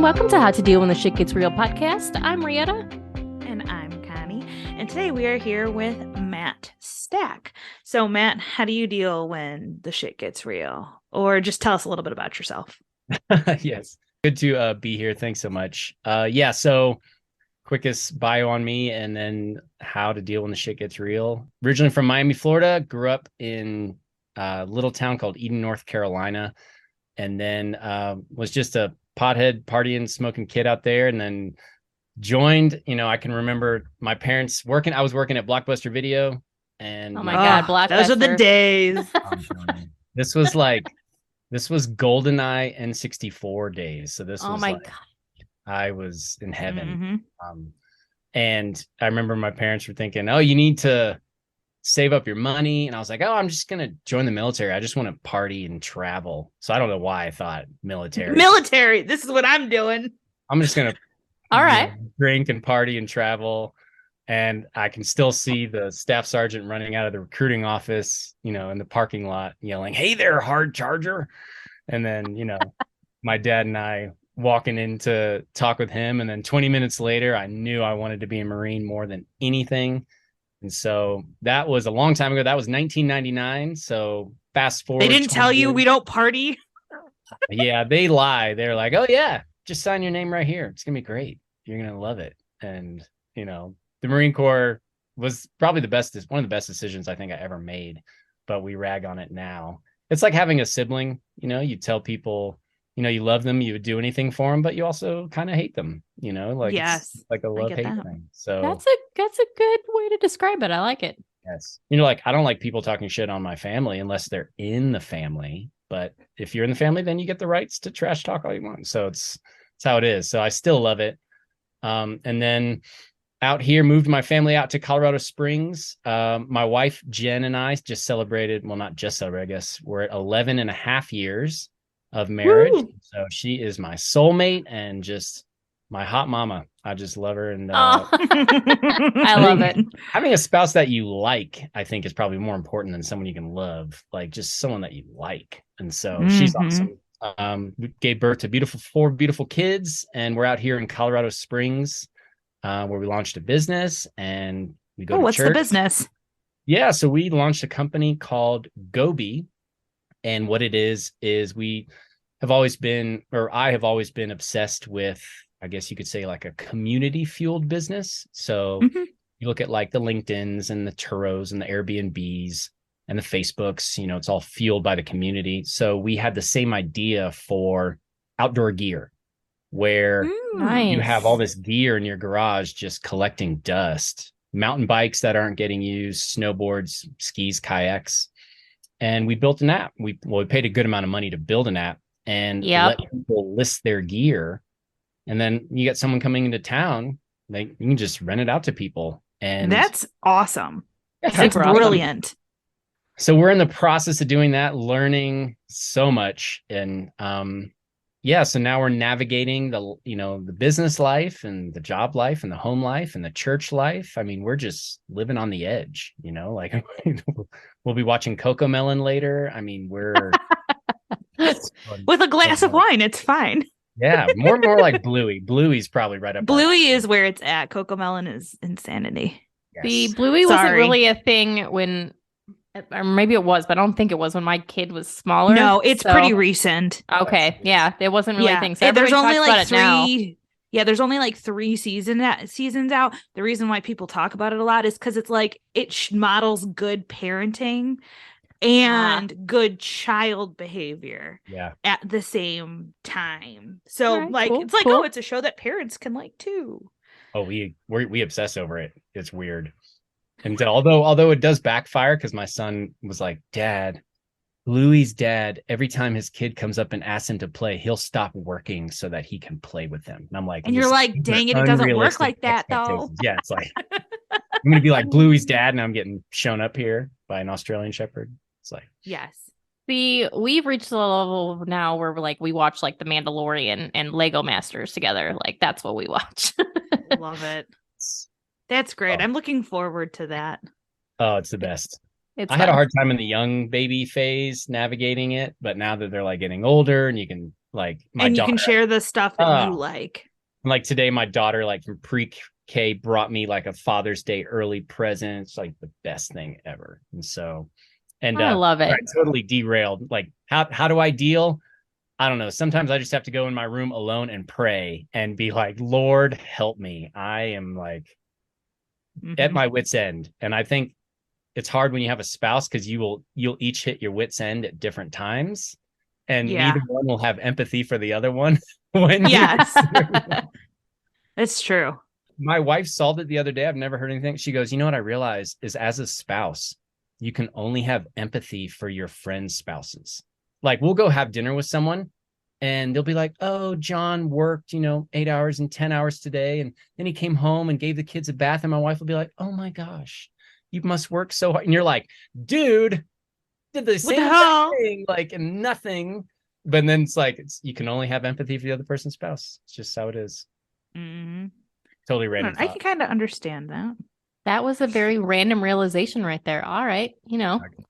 and welcome to How to Deal When the Shit Gets Real podcast. I'm Rietta. And I'm Connie. And today we are here with Matt Stack. So Matt, how do you deal when the shit gets real? Or just tell us a little bit about yourself. Yes. Good to be here. Thanks so much. So quickest bio on me and then how to deal when the shit gets real. Originally from Miami, Florida, grew up in a little town called Eden, North Carolina. And then was just a pothead partying, smoking kid out there. And then joined, I can remember my parents working. I was working at Blockbuster Video. And oh my God, Blockbuster. Those are the days. This was GoldenEye N64 days. So this was God. I was in heaven. Mm-hmm. And I remember my parents were thinking, oh, you need to save up your money. And I was like, oh, I'm just going to join the military. I just want to party and travel. So I don't know why I thought military. This is what I'm doing. I'm just going to all right, drink and party and travel. And I can still see the staff sergeant running out of the recruiting office, in the parking lot yelling, hey there, hard charger. And then, my dad and I walking in to talk with him. And then 20 minutes later, I knew I wanted to be a Marine more than anything. And so that was a long time ago. That was 1999. So fast forward. They didn't tell you we don't party. Yeah, they lie. They're like, oh yeah, just sign your name right here. It's going to be great. You're going to love it. And, the Marine Corps was probably one of the best decisions I think I ever made, but we rag on it now. It's like having a sibling, you tell people, you love them, you would do anything for them, but you also kind of hate them, yes, it's like a love-hate thing. So that's a good way to describe it. I like it. Yes. I don't like people talking shit on my family unless they're in the family, but if you're in the family, then you get the rights to trash talk all you want. So it's how it is. So I still love it. And then out here, moved my family out to Colorado Springs. My wife, Jen, and I just celebrated, well, not just celebrated, I guess we're at 11 and a half years of marriage. Woo! So she is my soulmate and just my hot mama. I just love her. And I love it. Having a spouse that you like, I think, is probably more important than someone you can love, like just someone that you like. And so she's awesome. We gave birth to four beautiful kids, and we're out here in Colorado Springs, where we launched a business and we go to what's church. The business? Yeah, so we launched a company called Gobi, and what it is I have always been obsessed with, I guess you could say, like a community fueled business. So you look at like the LinkedIn's and the Turos and the Airbnbs and the Facebooks, it's all fueled by the community. So we had the same idea for outdoor gear, where nice. You have all this gear in your garage just collecting dust, mountain bikes that aren't getting used, snowboards, skis, kayaks. And we built an app. We paid a good amount of money to build an app and let people list their gear. And then you get someone coming into town, you can just rent it out to people. And that's awesome. That's brilliant. Awesome. So we're in the process of doing that, learning so much. And so now we're navigating the business life and the job life and the home life and the church life. I mean, we're just living on the edge, we'll be watching Cocomelon later. I mean, we're with a glass of wine. It's fine. Yeah. More like Bluey. Bluey's probably right up. Bluey is where it's at. Cocomelon is insanity. Yes. The Bluey wasn't really a thing when, or maybe it was, but I don't think it was when my kid was smaller. No, it's pretty recent. Okay, yeah, it wasn't really a thing. So there's only like three. Yeah, there's only like 3 seasons out. The reason why people talk about it a lot is because it's like it models good parenting and good child behavior. Yeah. At the same time, so it's a show that parents can like too. Oh, we obsess over it. It's weird. And although it does backfire, because my son was like, Dad, Louie's dad, every time his kid comes up and asks him to play, he'll stop working so that he can play with them. And I'm like, and you're like, dang it doesn't work like that though. Yeah, it's like I'm gonna be like Bluey's dad, and I'm getting shown up here by an Australian Shepherd. It's like, yes. We've reached the level now where we watch like The Mandalorian and Lego Masters together. Like that's what we watch. Love it. That's great. I'm looking forward to that. Oh, it's the best. I had a hard time in the young baby phase navigating it, but now that they're like getting older and you can Like my And you daughter, can share the stuff that you like. like today, my daughter, like from pre-K, brought me like a Father's Day early present. It's like the best thing ever. And so, and I love it. I totally derailed. Like, how do I deal? I don't know. Sometimes I just have to go in my room alone and pray and be like, Lord, help me. I am like at my wit's end. And I think it's hard when you have a spouse because you'll each hit your wit's end at different times. And neither one will have empathy for the other one. When yes. It's true. My wife solved it the other day. I've never heard anything. She goes, you know what I realized is as a spouse, you can only have empathy for your friends' spouses. Like we'll go have dinner with someone and they'll be like, oh, John worked, 8 hours and 10 hours today. And then he came home and gave the kids a bath. And my wife will be like, oh my gosh, you must work so hard. And you're like, dude, did the same thing, like, and nothing. But then it's like, you can only have empathy for the other person's spouse. It's just how it is. Mm-hmm. Totally random. I can kind of understand that. That was a very random realization right there. All right,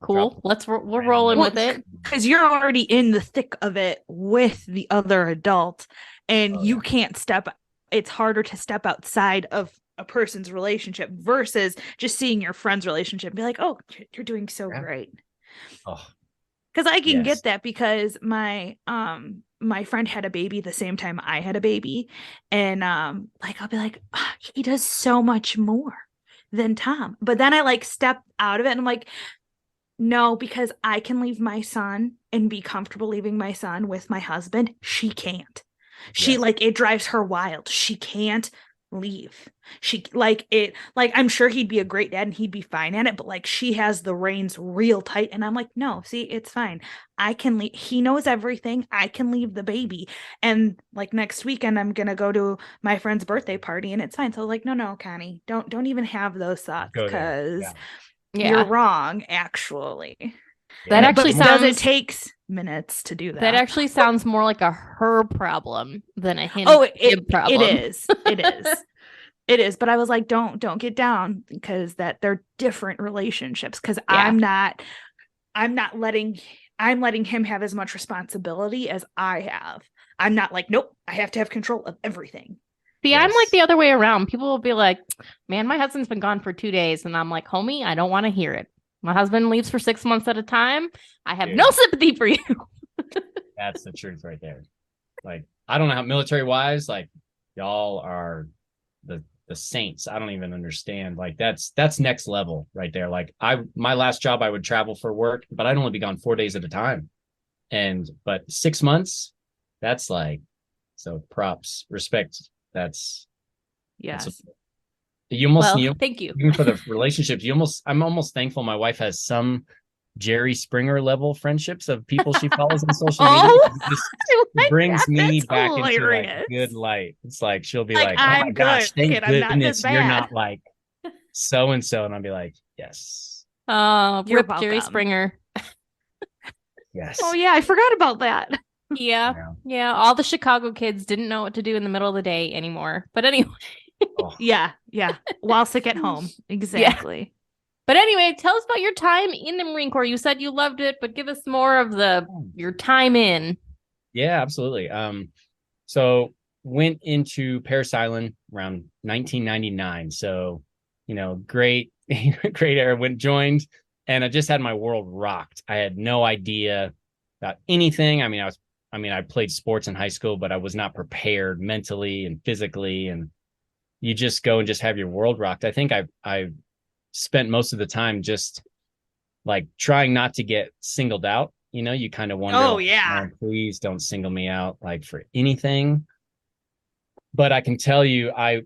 cool. We're rolling with it because you're already in the thick of it with the other adult, and you can't step. It's harder to step outside of a person's relationship versus just seeing your friend's relationship and be like, "Oh, you're doing so great." Oh, because I can get that because my friend had a baby the same time I had a baby, and like I'll be like, oh, he does so much more than Tom. But then I like step out of it and I'm like, no, because I can leave my son and be comfortable leaving my son with my husband. She can't. She like, it drives her wild. She can't leave. She like it, like I'm sure he'd be a great dad and he'd be fine at it, but like she has the reins real tight. And I'm like, no, see, it's fine. I can leave. He knows everything. I can leave the baby. And like next weekend, I'm gonna go to my friend's birthday party and it's fine. So I was like, no, Connie, don't even have those thoughts because you're wrong, actually. That actually sounds it takes minutes to do that. That actually sounds more like a her problem than a him problem. It is. It is. But I was like, don't get down because they're different relationships. Because I'm letting him have as much responsibility as I have. I'm not like, nope, I have to have control of everything. See, I'm like the other way around. People will be like, man, my husband's been gone for 2 days. And I'm like, homie, I don't want to hear it. My husband leaves for 6 months at a time. I have no sympathy for you. That's the truth right there. Like, I don't know how military wise, like y'all are the saints. I don't even understand. Like that's next level right there. Like my last job, I would travel for work, but I'd only be gone 4 days at a time. But 6 months, that's like, so props, respect. That's you almost thank you. Even for the relationships, I'm almost thankful my wife has some Jerry Springer level friendships of people she follows on social media. It brings me back into like good light. It's like she'll be like, oh my gosh, thank goodness you're not like so and so, and I'll be like, yes. Rip Jerry Springer. Yes. Oh yeah, I forgot about that. Yeah. All the Chicago kids didn't know what to do in the middle of the day anymore. But anyway. Yeah. While sick at home. Exactly. Yeah. But anyway, tell us about your time in the Marine Corps. You said you loved it, but give us more of your time in. Yeah, absolutely. So went into Parris Island around 1999. So, great, great era. Joined, and I just had my world rocked. I had no idea about anything. I played sports in high school, but I was not prepared mentally and physically. And you just go and just have your world rocked. I think I spent most of the time just like trying not to get singled out. You kind of wonder, oh yeah, please don't single me out like for anything. But I can tell you, I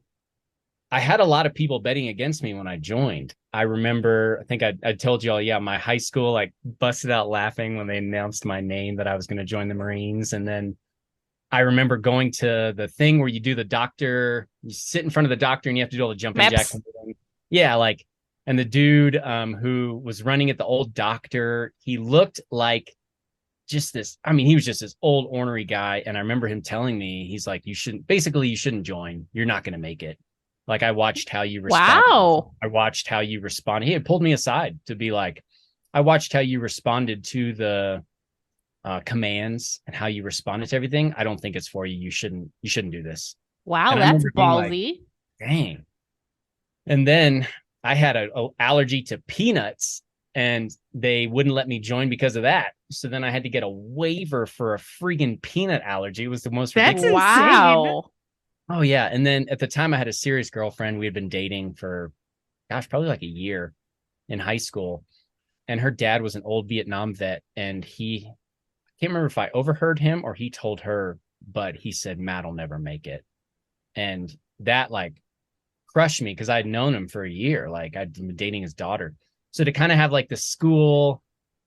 had a lot of people betting against me when I joined. I remember, I think I told you all, my high school like busted out laughing when they announced my name that I was going to join the Marines. And then I remember going to the thing where you do the doctor, you sit in front of the doctor and you have to do all the jumping jacks. Yeah, and the dude who was running it, the old doctor, he looked like just this. He was just this old ornery guy. And I remember him telling me, he's like, you shouldn't join. You're not going to make it. Like I watched how you responded. Wow. I watched how you responded. He had pulled me aside to be like, I watched how you responded to the commands and how you responded to everything, I don't think it's for you. You shouldn't do this. Wow, And I that's remember being like, ballsy. dang. And then I had a allergy to peanuts, and they wouldn't let me join because of that. So then I had to get a waiver for a freaking peanut allergy. It was the most That's ridiculous. Wow. Oh yeah. And then at the time I had a serious girlfriend. We had been dating for, gosh, probably like a year in high school. And her dad was an old Vietnam vet. And I can't remember if I overheard him or he told her, but he said, Matt'll never make it. And that like crushed me because I'd known him for a year. Like I'd been dating his daughter. So to kind of have like the school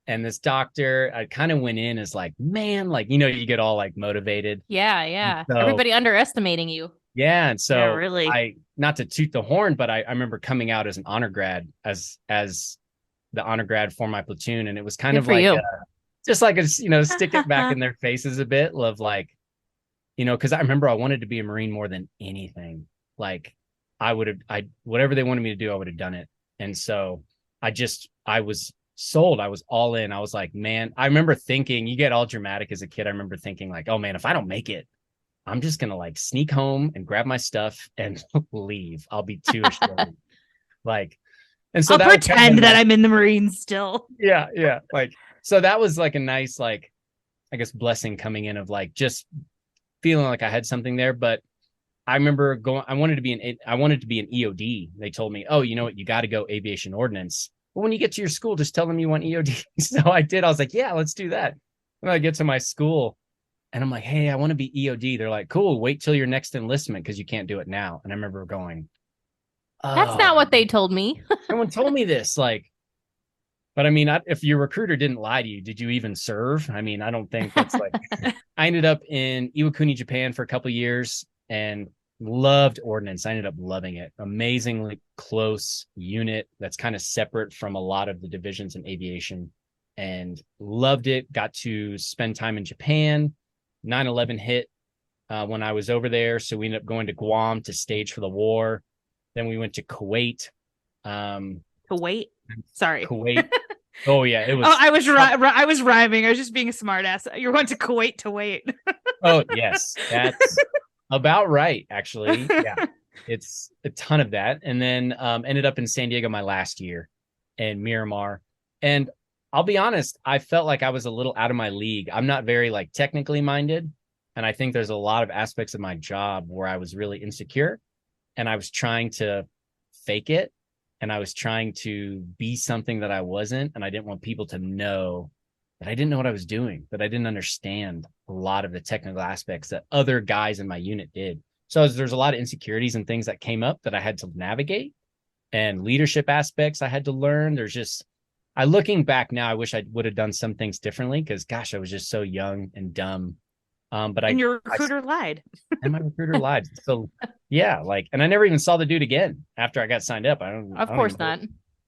and this doctor, I kind of went in as like, man, like, you get all like motivated. Yeah, yeah. So, Everybody underestimating you. yeah. And so Yeah, really. not to toot the horn, but I remember coming out as an honor grad, as the honor grad for my platoon. And it was kind Good of for like, you. just like, stick it back in their faces a bit of like, because I remember I wanted to be a Marine more than anything. Like whatever they wanted me to do, I would have done it. And so I was sold. I was all in. I was like, man, I remember thinking, you get all dramatic as a kid. I remember thinking like, oh man, if I don't make it, I'm just going to like sneak home and grab my stuff and leave. I'll be too ashamed. Like, and so I'll that was kind of pretend that like, I'm in the Marines still. yeah. Yeah. Like, so that was like a nice, like, I guess blessing coming in of like, just feeling like I had something there. But I remember I wanted to be an EOD. They told me, oh, you know what? You got to go aviation ordnance. But when you get to your school, just tell them you want EOD. So I did. I was like, yeah, let's do that. When I get to my school and I'm like, hey, I want to be EOD. They're like, cool. Wait till your next enlistment because you can't do it now. And I remember going, oh, That's not what they told me. no one told me this. Like, but I mean, if your recruiter didn't lie to you, did you even serve? I mean, I don't think that's like, I ended up in Iwakuni, Japan for a couple of years and loved ordnance. I ended up loving it. Amazingly close unit that's kind of separate from a lot of the divisions in aviation, and loved it. Got to spend time in Japan. 9/11 hit when I was over there. So we ended up going to Guam to stage for the war. Then we went to Kuwait. Kuwait. Sorry. Kuwait. Oh yeah, it was. Oh, I was rhyming. I was just being a smartass. You went to Kuwait to wait. Oh yes, that's about right. Actually, yeah, it's a ton of that. And then ended up in San Diego my last year, and Miramar. And I'll be honest, I felt like I was a little out of my league. I'm not very like technically minded, and I think there's a lot of aspects of my job where I was really insecure, and I was trying to fake it. And I was trying to be something that I wasn't. And I didn't want people to know that I didn't know what I was doing, that I didn't understand a lot of the technical aspects that other guys in my unit did. So there's a lot of insecurities and things that came up that I had to navigate, and leadership aspects I had to learn. Looking back now, I wish I would have done some things differently because, gosh, I was just so young and dumb. But your recruiter lied. And my recruiter lied. So yeah, like, and I never even saw the dude again after I got signed up. Of course not.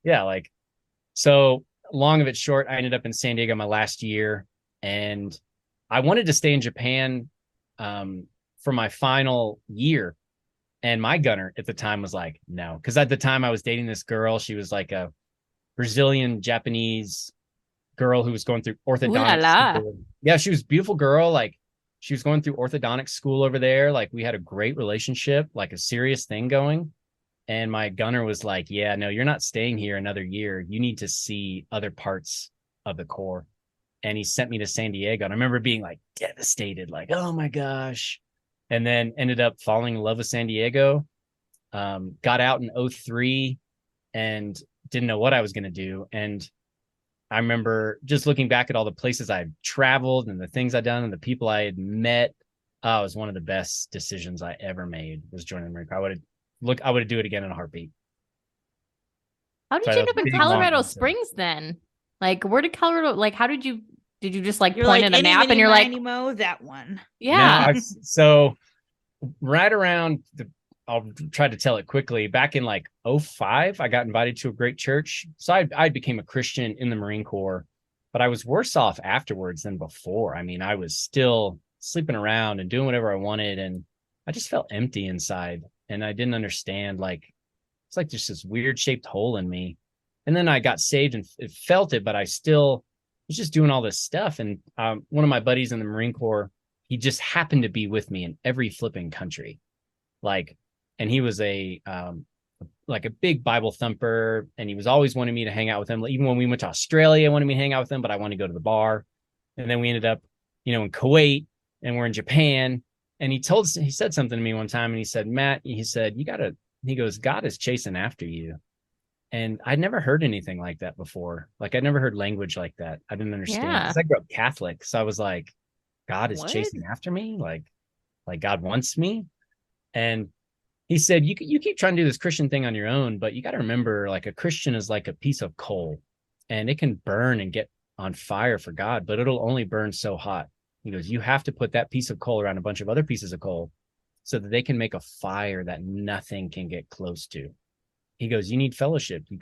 Yeah, like, so long of it short, I ended up in San Diego my last year, and I wanted to stay in Japan for my final year. And my gunner at the time was like, no, because at the time I was dating this girl. She was like a Brazilian Japanese girl who was going through orthodontics school. Yeah, she was a beautiful girl. Like, she was going through orthodontic school over there. Like, we had a great relationship, like a serious thing going. And my gunner was like, yeah, no, you're not staying here another year. You need to see other parts of the Corps. And he sent me to San Diego. And I remember being like devastated, like, oh my gosh. And then ended up falling in love with San Diego. Got out in 2003 and didn't know what I was going to do. And I remember just looking back at all the places I've traveled and the things I'd done and the people I had met. It was one of the best decisions I ever made, was joining the Marine Corps. I would do it again in a heartbeat. How did you end up in Colorado Springs then? Like, where did Colorado, like, how did you just like You're point like, at a map and you're like, that one. Yeah. No, so right around I'll try to tell it quickly. Back in like 2005, I got invited to a great church. So I became a Christian in the Marine Corps, but I was worse off afterwards than before. I mean, I was still sleeping around and doing whatever I wanted. And I just felt empty inside. And I didn't understand, like, it's like just this weird shaped hole in me. And then I got saved and felt it, but I still he's just doing all this stuff. And one of my buddies in the Marine Corps, he just happened to be with me in every flipping country. Like, and he was like a big Bible thumper, and he was always wanting me to hang out with him. Even when we went to Australia, I wanted me to hang out with him, but I wanted to go to the bar. And then we ended up, in Kuwait, and we're in Japan. And he said something to me one time, and he said, Matt, he said, he goes, God is chasing after you. And I'd never heard anything like that before. Like, I'd never heard language like that. I didn't understand, because I grew up Catholic. So I was like, God is chasing after me. Like God wants me. And he said, you keep trying to do this Christian thing on your own, but you got to remember, like, a Christian is like a piece of coal, and it can burn and get on fire for God, but it'll only burn so hot. He goes, you have to put that piece of coal around a bunch of other pieces of coal so that they can make a fire that nothing can get close to. He goes, you need fellowship. You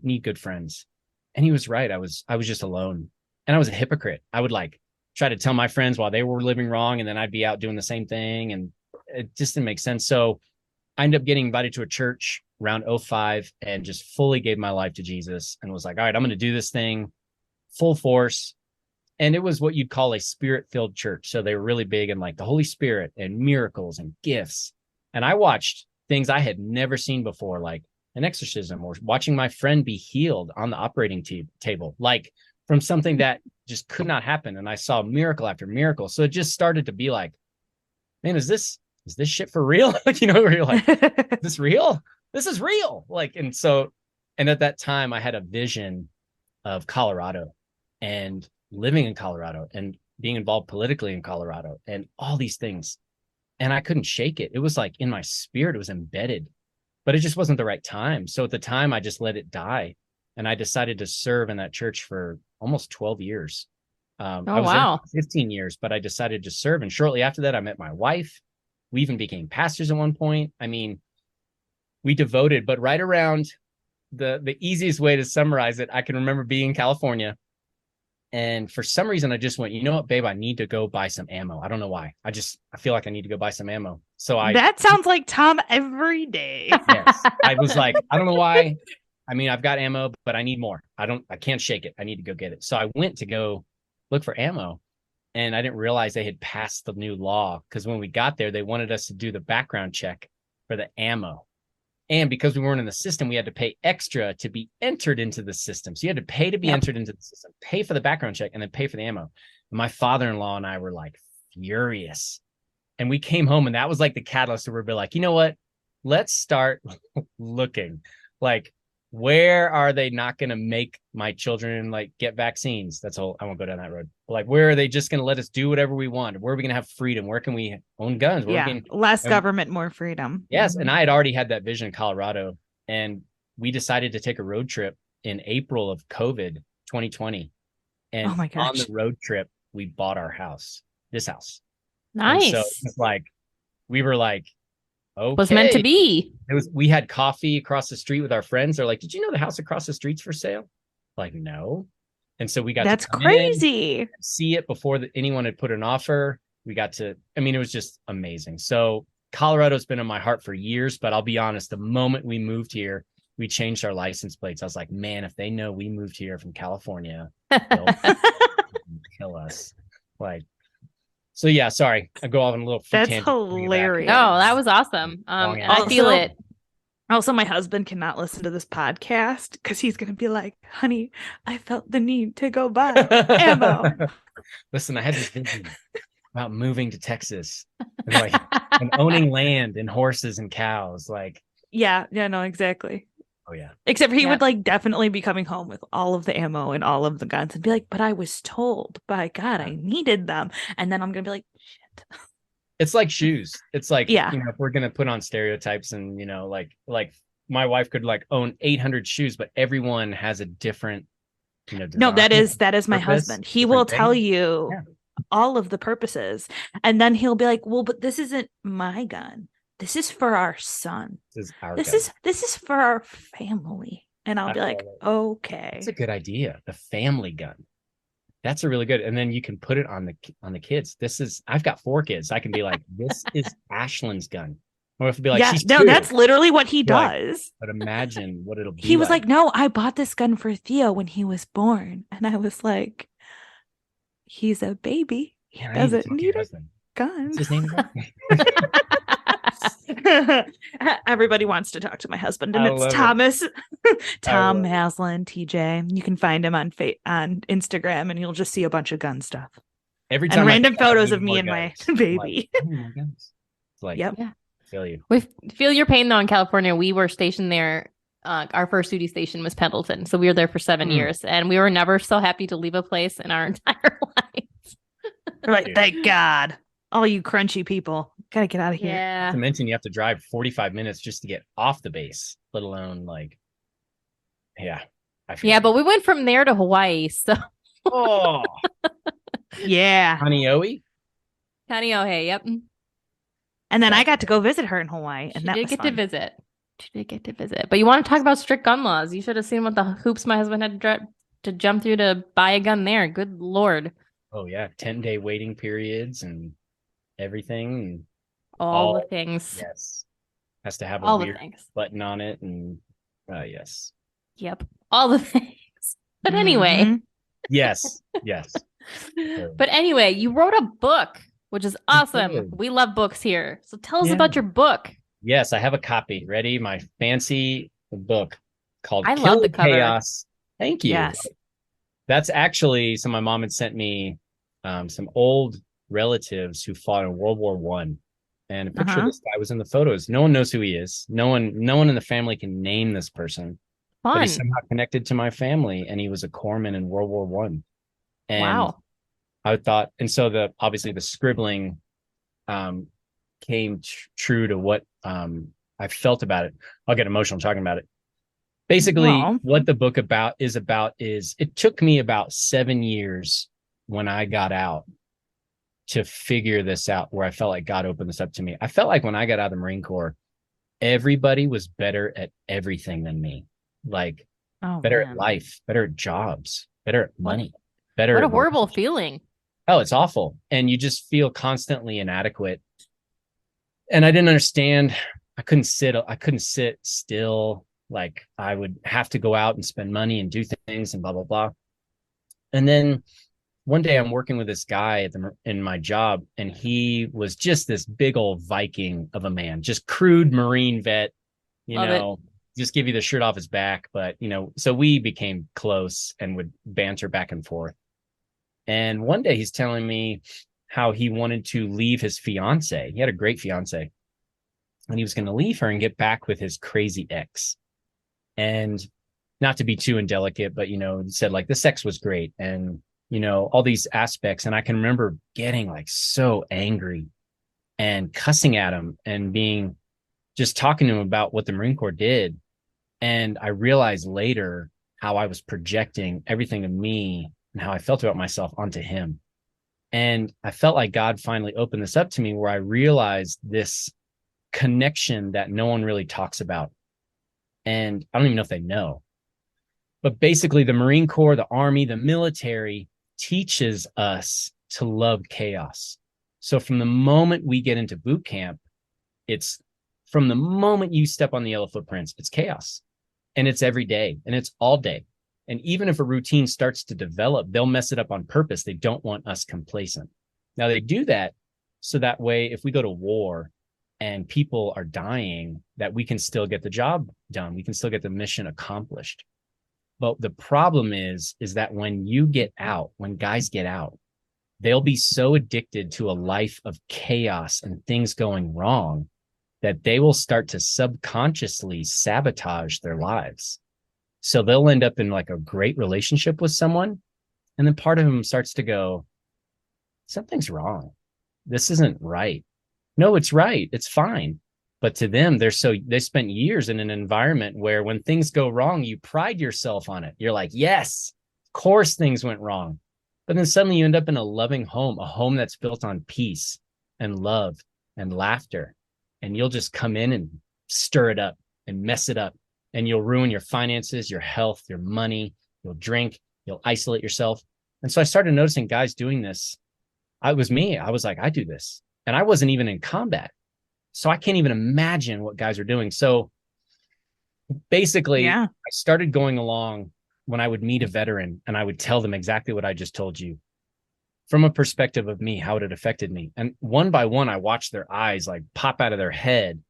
need good friends. And he was right. I was just alone, and I was a hypocrite. I would like try to tell my friends while they were living wrong, and then I'd be out doing the same thing. And it just didn't make sense. So I ended up getting invited to a church around 2005 and just fully gave my life to Jesus, and was like, all right, I'm going to do this thing full force. And it was what you'd call a spirit-filled church. So they were really big in like the Holy Spirit and miracles and gifts. And I watched things I had never seen before, like an exorcism, or watching my friend be healed on the operating table, like from something that just could not happen. And I saw miracle after miracle. So it just started to be like, man, is this shit for real? Where you're like, is this real? This is real. Like, and at that time I had a vision of Colorado, and living in Colorado, and being involved politically in Colorado, and all these things. And I couldn't shake it. It was like in my spirit, it was embedded, but it just wasn't the right time. So at the time I just let it die. And I decided to serve in that church for almost 12 years. I was there for 15 years, but I decided to serve. And shortly after that, I met my wife. We even became pastors at one point. I mean, we devoted, but right around the easiest way to summarize it, I can remember being in California. And for some reason, I just went, you know what, babe, I need to go buy some ammo. I don't know why. I feel like I need to go buy some ammo. So that sounds like Tom every day. Yes. I was like, I don't know why. I mean, I've got ammo, but I need more. I can't shake it. I need to go get it. So I went to go look for ammo, and I didn't realize they had passed the new law, because when we got there, they wanted us to do the background check for the ammo. And because we weren't in the system, we had to pay extra to be entered into the system. So you had to pay to be entered into the system, pay for the background check, and then pay for the ammo. And my father-in-law and I were like furious. And we came home, and that was like the catalyst where we'd be like, you know what? Let's start looking. Like, where are they not going to make my children like get vaccines? That's all. I won't go down that road. But like, where are they just going to let us do whatever we want? Where are we going to have freedom? Where can we own guns? Less government, more freedom. Yes. And I had already had that vision in Colorado, and we decided to take a road trip in April of COVID 2020. And on the road trip, we bought this house. Nice. And so it's like, we were like, okay. Was meant to be. We had coffee across the street with our friends. They're like, did you know the house across the street's for sale? Like, no. And so we got That's crazy. See it before anyone had put an offer. It was just amazing. So Colorado's been in my heart for years, but I'll be honest, the moment we moved here, we changed our license plates. I was like, man, if they know we moved here from California, they'll kill us. Like, so yeah, sorry. I go off on a little. That's hilarious. Oh, that was awesome. I feel it. Also, my husband cannot listen to this podcast because he's going to be like, honey, I felt the need to go buy ammo. Listen, I had this vision about moving to Texas and owning land and horses and cows. Like, yeah, no, exactly. Oh yeah. Except for he would like definitely be coming home with all of the ammo and all of the guns and be like, but I was told by God I needed them. And then I'm going to be like, shit. It's like shoes. It's like, if we're going to put on stereotypes and, like my wife could like own 800 shoes, but everyone has a different, no, that is my husband. He will tell you all of the purposes. And then he'll be like, well, but this isn't my gun. This is for our son. This is for our family. And I'll be like, okay. That's a good idea. The family gun. That's a really good. And then you can put it on the kids. I've got 4 kids. I can be like, this is Ashlyn's gun. Or if it'd be like, she's 2. That's literally what he does. But imagine what it'll be. He was like, no, I bought this gun for Theo when he was born. And I was like, He's a baby. He Yeah, I need to doesn't talk to need your a husband. gun. What's his name again? Everybody wants to talk to my husband, and I it's love it. Thomas. Tom love it. Maslin, TJ. You can find him on on Instagram, and you'll just see a bunch of gun stuff Every and time random I think I photos need of me more and my guns, I'm baby. like, I need more guns. It's like, Yep. Yeah. I feel you. We feel your pain though in California. We were stationed there. Our first duty station was Pendleton. So we were there for 7 years and we were never so happy to leave a place in our entire lives. We're like, thank God. All you crunchy people. Gotta get out of here. Not Yeah. to mention you have to drive 45 minutes just to get off the base, let alone like, yeah. I feel Yeah, you. but we went from there to Hawaii. So Oh, Yeah. Kaneohe? Kaneohe, yep. And then I got to go visit her in Hawaii, and She that did was get fun. to visit. She did get to visit. But you want to talk about strict gun laws. You should have seen what the hoops my husband had to jump through to buy a gun there. Good Lord. Oh yeah, 10-day waiting periods and everything. And All the things. yes, has to have a All the weird things. button on it, and yes, Yep. All the things. But anyway. Mhm. yes, yes. But anyway, you wrote a book, which is awesome. did. We love books here. So tell us Yeah. about your book. Yes, I have a copy ready. My fancy book called I Kill love the the cover. Chaos. Thank you. Yes. That's actually, so my mom had sent me some old relatives who fought in World War One. And a picture of this guy was in the photos. No one knows who he is. No one in the family can name this person. But Fun. he's somehow connected to my family, and he was a corpsman in World War One. And Wow. I thought, and so obviously the scribbling came true to what I felt about it. I'll get emotional talking about it. Basically, Well. what the book is it took me about 7 years when I got out to figure this out, where I felt like God opened this up to me. I felt like when I got out of the Marine Corps, everybody was better at everything than me. Like better at life, better at jobs, better at money, better. What a at horrible feeling. Oh, it's awful. And you just feel constantly inadequate. And I didn't understand. I couldn't sit still. Like I would have to go out and spend money and do things and blah, blah, blah. And then one day I'm working with this guy in my job, and he was just this big old Viking of a man, just crude Marine vet, just give you the shirt off his back. But, so we became close and would banter back and forth. And one day he's telling me how he wanted to leave his fiance. He had a great fiance, and he was going to leave her and get back with his crazy ex. And not to be too indelicate, but, he said like the sex was great and, all these aspects. And I can remember getting like so angry and cussing at him and just talking to him about what the Marine Corps did. And I realized later how I was projecting everything of me and how I felt about myself onto him. And I felt like God finally opened this up to me, where I realized this connection that no one really talks about. And I don't even know if they know. But basically, the Marine Corps, the Army, the military teaches us to love chaos. So from the moment we get into boot camp, from the moment you step on the yellow footprints, it's chaos. And it's every day, and it's all day. And even if a routine starts to develop, they'll mess it up on purpose. They don't want us complacent. Now, they do that so that way, if we go to war and people are dying, that we can still get the job done. We can still get the mission accomplished. But the problem is that when guys get out, they'll be so addicted to a life of chaos and things going wrong that they will start to subconsciously sabotage their lives. So they'll end up in like a great relationship with someone, and then part of them starts to go, something's wrong. This isn't right. No, it's right. It's fine. But to them, they spent years in an environment where when things go wrong, you pride yourself on it. You're like, yes, of course things went wrong. But then suddenly you end up in a loving home, a home that's built on peace and love and laughter. And you'll just come in and stir it up and mess it up. And you'll ruin your finances, your health, your money. You'll drink, you'll isolate yourself. And so I started noticing guys doing this. It was me. I was like, I do this. And I wasn't even in combat. So I can't even imagine what guys are doing. So basically, I started going along when I would meet a veteran, and I would tell them exactly what I just told you. from a perspective of me, how it affected me. And one by one, I watched their eyes like pop out of their head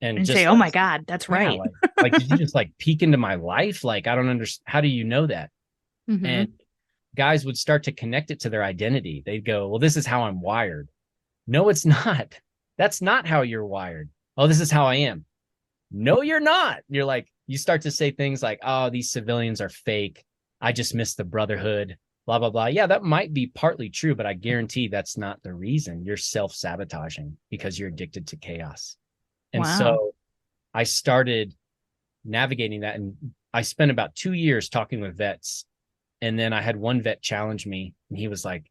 and And just say, oh my God, that's yeah, right. like did you just like peek into my life? Like, I don't understand. How do you know that? Mhm. And guys would start to connect it to their identity. They'd go, well, this is how I'm wired. No, it's not. That's not how you're wired. Oh, this is how I am. No, you're not. You're like, you start to say things like, oh, these civilians are fake. I just miss the brotherhood, blah, blah, blah. Yeah, that might be partly true, but I guarantee that's not the reason. You're self-sabotaging because you're addicted to chaos. And Wow. so I started navigating that. And I spent about 2 years talking with vets. And then I had one vet challenge me, and he was like,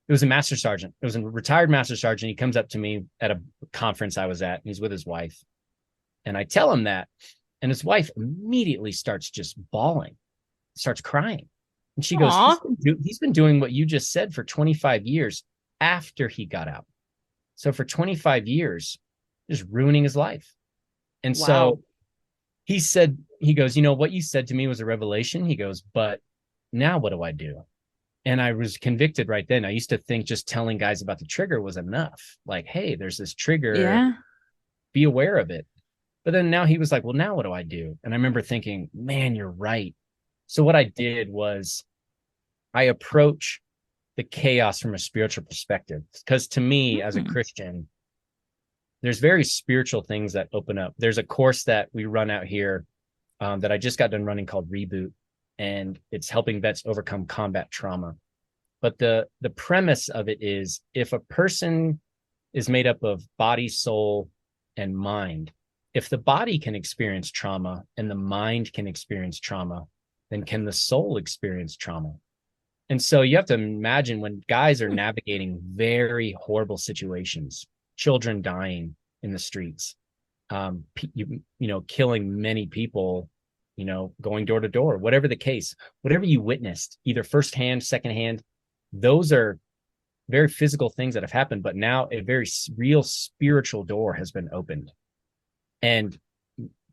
it was a master sergeant. It was a retired master sergeant. He comes up to me at a conference I was at, and he's with his wife. And I tell him that, and his wife immediately starts just bawling, starts crying. And she goes, Aw. he's been doing what you just said for 25 years after he got out. So for 25 years, just ruining his life. And Wow. so he said, he goes, you know, what you said to me was a revelation. He goes, but now what do I do? And I was convicted right then. I used to think just telling guys about the trigger was enough. Like, hey, there's this trigger. Yeah. Be aware of it. But then now he was like, well, now what do I do? And I remember thinking, man, you're right. So what I did was I approach the chaos from a spiritual perspective. Because to me, as a Christian, there's very spiritual things that open up. There's a course that we run out here that I just got done running called Reboot, and it's helping vets overcome combat trauma. But the premise of it is, if a person is made up of body, soul, and mind, if the body can experience trauma and the mind can experience trauma, then can the soul experience trauma? And so you have to imagine when guys are navigating very horrible situations, children dying in the streets, you know, killing many people, you know, going door to door, whatever the case, whatever you witnessed, either firsthand, secondhand, those are very physical things that have happened. But now a very real spiritual door has been opened, and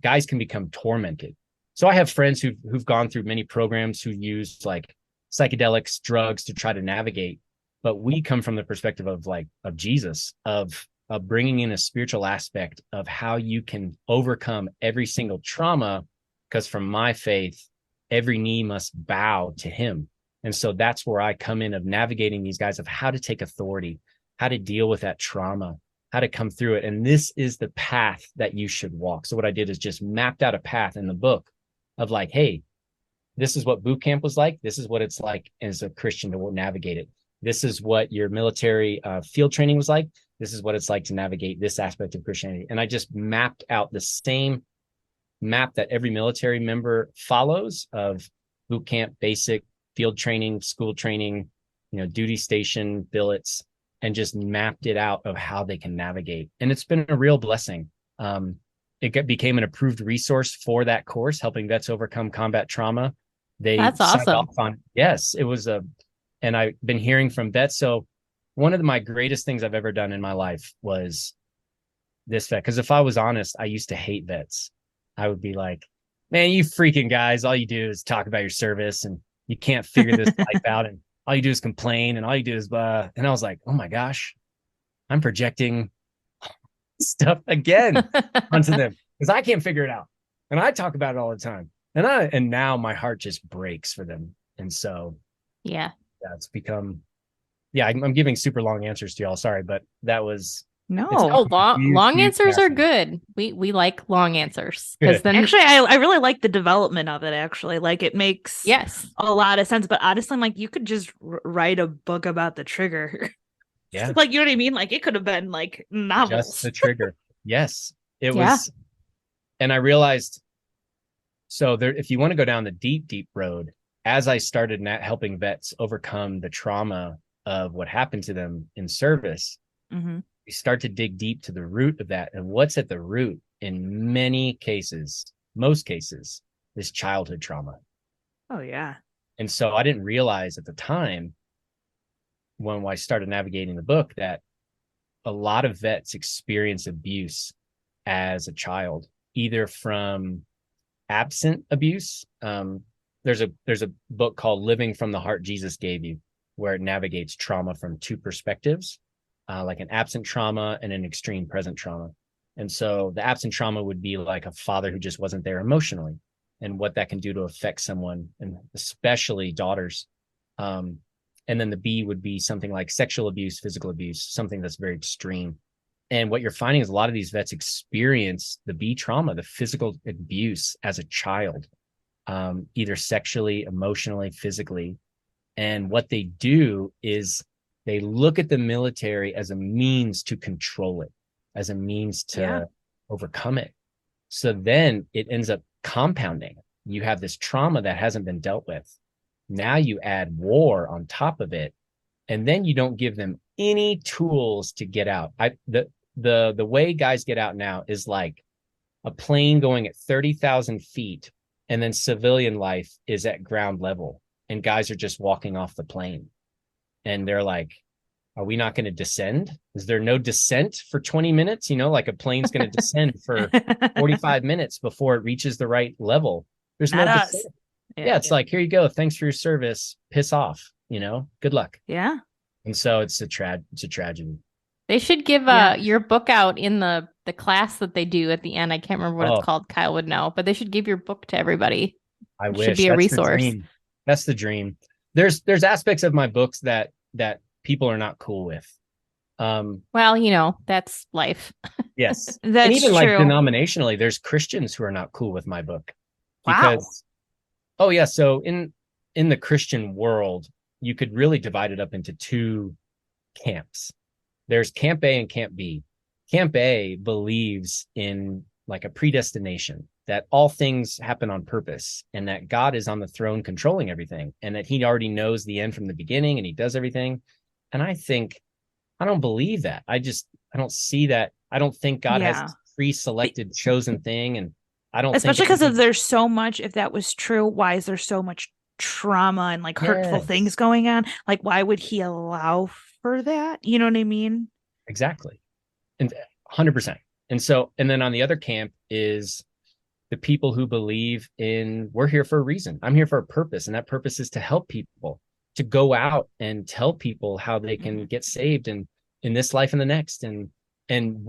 guys can become tormented. So I have friends who've gone through many programs, who used like psychedelics, drugs to try to navigate. But we come from the perspective of Jesus, of bringing in a spiritual aspect of how you can overcome every single trauma. Because from my faith, every knee must bow to him. And so that's where I come in, of navigating these guys, of how to take authority, how to deal with that trauma, how to come through it. And this is the path that you should walk. So what I did is just mapped out a path in the book of like, hey, this is what boot camp was like. This is what it's like as a Christian to navigate it. This is what your military field training was like. This is what it's like to navigate this aspect of Christianity. And I just mapped out the same map that every military member follows, of boot camp, basic, field training, school training, you know, duty station, billets, and just mapped it out of how they can navigate. And it's been a real blessing. Became an approved resource for that course, helping vets overcome combat trauma. That's signed awesome. off on, yes, it was and I've been hearing from vets. So one of my greatest things I've ever done in my life was this vet. Because if I was honest, I used to hate vets. I would be like, man, you freaking guys, all you do is talk about your service, and you can't figure this life out, and all you do is complain, and all you do is and I was like, oh my gosh, I'm projecting stuff again onto them because I can't figure it out, and I talk about it all the time, and now my heart just breaks for them. And so Yeah. it's become, I'm giving super long answers to y'all, sorry, but that was No. Oh, long huge answers are passion. good. We like long answers, because Good. then Actually, I really like the development of it, actually. Like, it makes yes, a lot of sense. But honestly, I'm like, you could just write a book about the trigger. Yeah. Like, you know what I mean? Like, it could have been like novels. Just the trigger. Yes, it Yeah. was. And I realized, so there, if you want to go down the deep road, as I started helping vets overcome the trauma of what happened to them in service, Mm-hmm. we start to dig deep to the root of that. And what's at the root in many cases, most cases, is childhood trauma. Oh, yeah. And so I didn't realize at the time, when I started navigating the book, that a lot of vets experience abuse as a child, either from absent abuse. There's a book called Living from the Heart Jesus Gave You. where it navigates trauma from two perspectives, like an absent trauma and an extreme present trauma. And so the absent trauma would be like a father who just wasn't there emotionally, and what that can do to affect someone, and especially daughters. And then the B would be something like sexual abuse, physical abuse, something that's very extreme. And what you're finding is a lot of these vets experience the B trauma, the physical abuse as a child, either sexually, emotionally, physically. And what they do is they look at the military as a means to control it, as a means to overcome it. So then it ends up compounding. You have this trauma that hasn't been dealt with. Now you add war on top of it, and then you don't give them any tools to get out. The way guys get out now is like a plane going at 30,000 feet, and then civilian life is at ground level, and guys are just walking off the plane. And they're like, are we not going to descend? Is there no descent for 20 minutes? You know, like a plane's going to descend for 45 minutes before it reaches the right level. There's Not no us. descent. Yeah, it's like, here you go. Thanks for your service. Piss off. You know, good luck. Yeah. And so it's a tragedy. They should give your book out in the class that they do at the end. I can't remember what it's called. Kyle would know, but they should give your book to everybody. I wish. Should be a resource. That's the dream. There's aspects of my books that people are not cool with. Well, you know, that's life. Yes. That's and even true. like denominationally, there's Christians who are not cool with my book. Because, Wow. Oh yeah. So in the Christian world, you could really divide it up into two camps. There's Camp A and Camp B. Camp A believes in like a predestination, that all things happen on purpose, and that God is on the throne controlling everything, and that he already knows the end from the beginning, and he does everything. And I don't believe that. I don't see that. I don't think God has a pre-selected chosen thing. And I don't especially think because there's so much, if that was true, why is there so much trauma and like hurtful things going on? Like, why would he allow for that? You know what I mean? Exactly. And 100%. And then on the other camp is the people who believe in, we're here for a reason. I'm here for a purpose. And that purpose is to help people, to go out and tell people how they can get saved and in this life and the next. And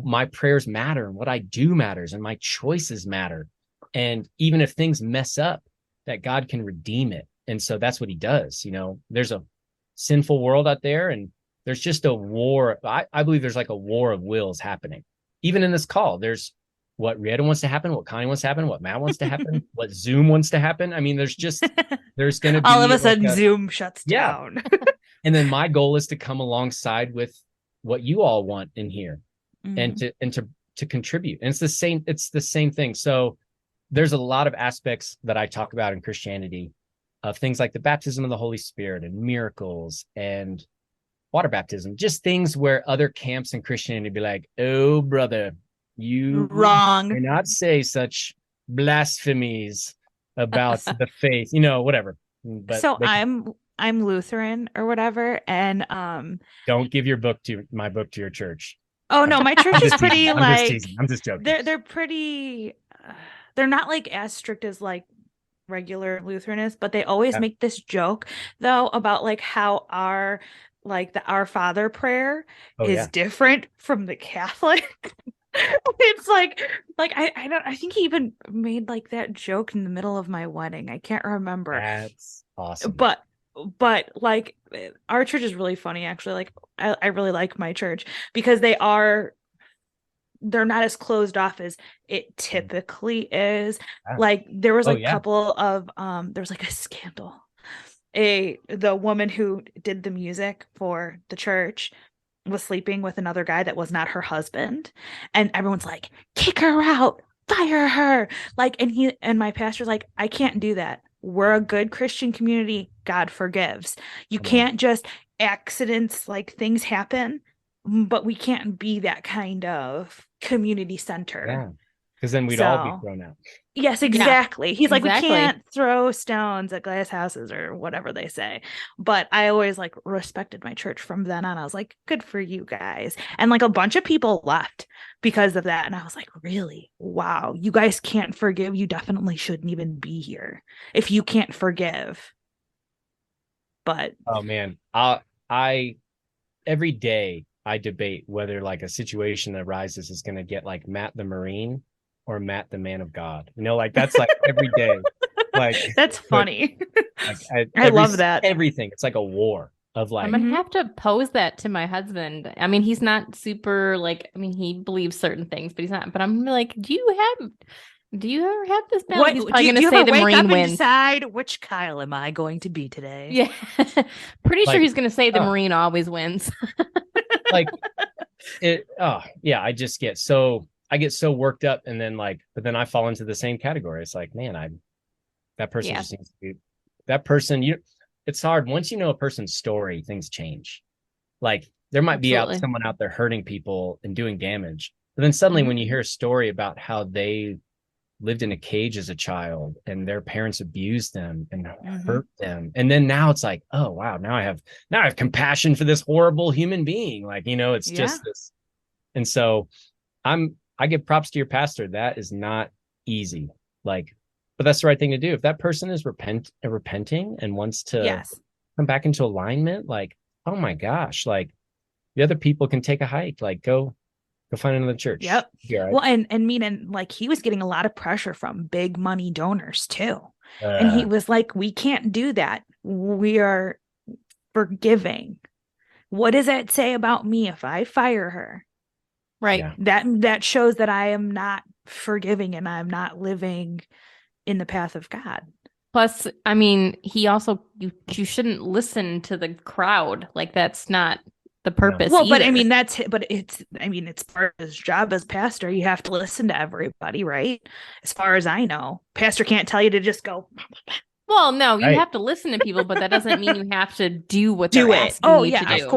my prayers matter, and what I do matters, and my choices matter. And even if things mess up, that God can redeem it. And so that's what he does. You know, there's a sinful world out there, and there's just a war. I believe there's like a war of wills happening. Even in this call, there's what Rieta wants to happen, what Connie wants to happen, what Matt wants to happen, what Zoom wants to happen. I mean, there's going to be all of a sudden Zoom shuts down. And then my goal is to come alongside with what you all want in here, and to contribute. And it's the same thing. So there's a lot of aspects that I talk about in Christianity, of things like the baptism of the Holy Spirit and miracles and water baptism, just things where other camps in Christianity be like, oh brother, you wrong, may not say such blasphemies about the faith, you know, whatever. But so I'm Lutheran or whatever, and don't give my book to your church. Oh no, my church is pretty I'm just joking. They're pretty. They're not like as strict as like regular Lutheran is, but they always make this joke though about like how our Father prayer is different from the Catholic. It's like I think he even made like that joke in the middle of my wedding. I can't remember. That's awesome. But like our church is really funny actually. Like I really like my church because they're not as closed off as it typically is. Like there was a couple of there was like a scandal. The woman who did the music for the church was sleeping with another guy that was not her husband, and everyone's like, kick her out, fire her. Like, and my pastor's like, I can't do that. We're a good Christian community. God forgives. You can't just accidents, like things happen, but we can't be that kind of community center. Yeah. Because then we'd all be thrown out. Yes, exactly. He's like, we can't throw stones at glass houses or whatever they say. But I always like respected my church from then on. I was like, good for you guys. And like a bunch of people left because of that. And I was like, really? Wow. You guys can't forgive. You definitely shouldn't even be here if you can't forgive. But oh man, I every day I debate whether like a situation that arises is going to get like Matt the Marine or Matt the man of God. You know, like that's like every day. Like That's but funny. like I love that. everything. It's like a war of like I'm gonna have to pose that to my husband. I mean, he's not super like, I mean, he believes certain things, but he's not. But I'm like, do you ever have this balance? What He's do probably you, gonna do you say ever the wake Marine up and wins. decide which Kyle am I going to be today? Yeah, pretty sure Like, he's gonna say the oh. Marine always wins. like it. Oh yeah, I get so worked up, and then like, but then I fall into the same category. It's like, man, that person Yeah. just seems to be that person. It's hard once you know a person's story, things change. Like there might be Absolutely. someone out there hurting people and doing damage, but then suddenly Mhm. when you hear a story about how they lived in a cage as a child and their parents abused them and hurt them, and then now it's like, oh wow, now I have compassion for this horrible human being. Like, it's Yeah. just this. And so I give props to your pastor. That is not easy. Like, but that's the right thing to do. If that person is repenting and wants to Yes. come back into alignment, like, oh my gosh, like the other people can take a hike, like go find another church. Yep. Yeah. Right. Well, and like he was getting a lot of pressure from big money donors too. And he was like, we can't do that. We are forgiving. What does that say about me if I fire her? Right. Yeah. That shows that I am not forgiving and I'm not living in the path of God. Plus, I mean, he also you shouldn't listen to the crowd. Like that's not the purpose. Well, but I either. mean it's part of his job as pastor. You have to listen to everybody, right? As far as I know, pastor can't tell you to just go. Well, no, you Right. have to listen to people, but that doesn't mean you have to do what Do they're it. asking Oh you yeah, to do. of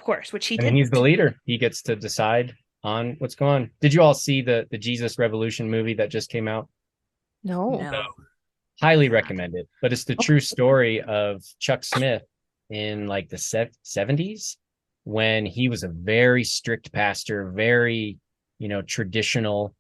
course, which he And did. he's the leader. He gets to decide on what's going on. Did you all see the Jesus Revolution movie that just came out? No. Highly recommend it. But it's the true story of Chuck Smith in like the 70s when he was a very strict pastor, very, traditional,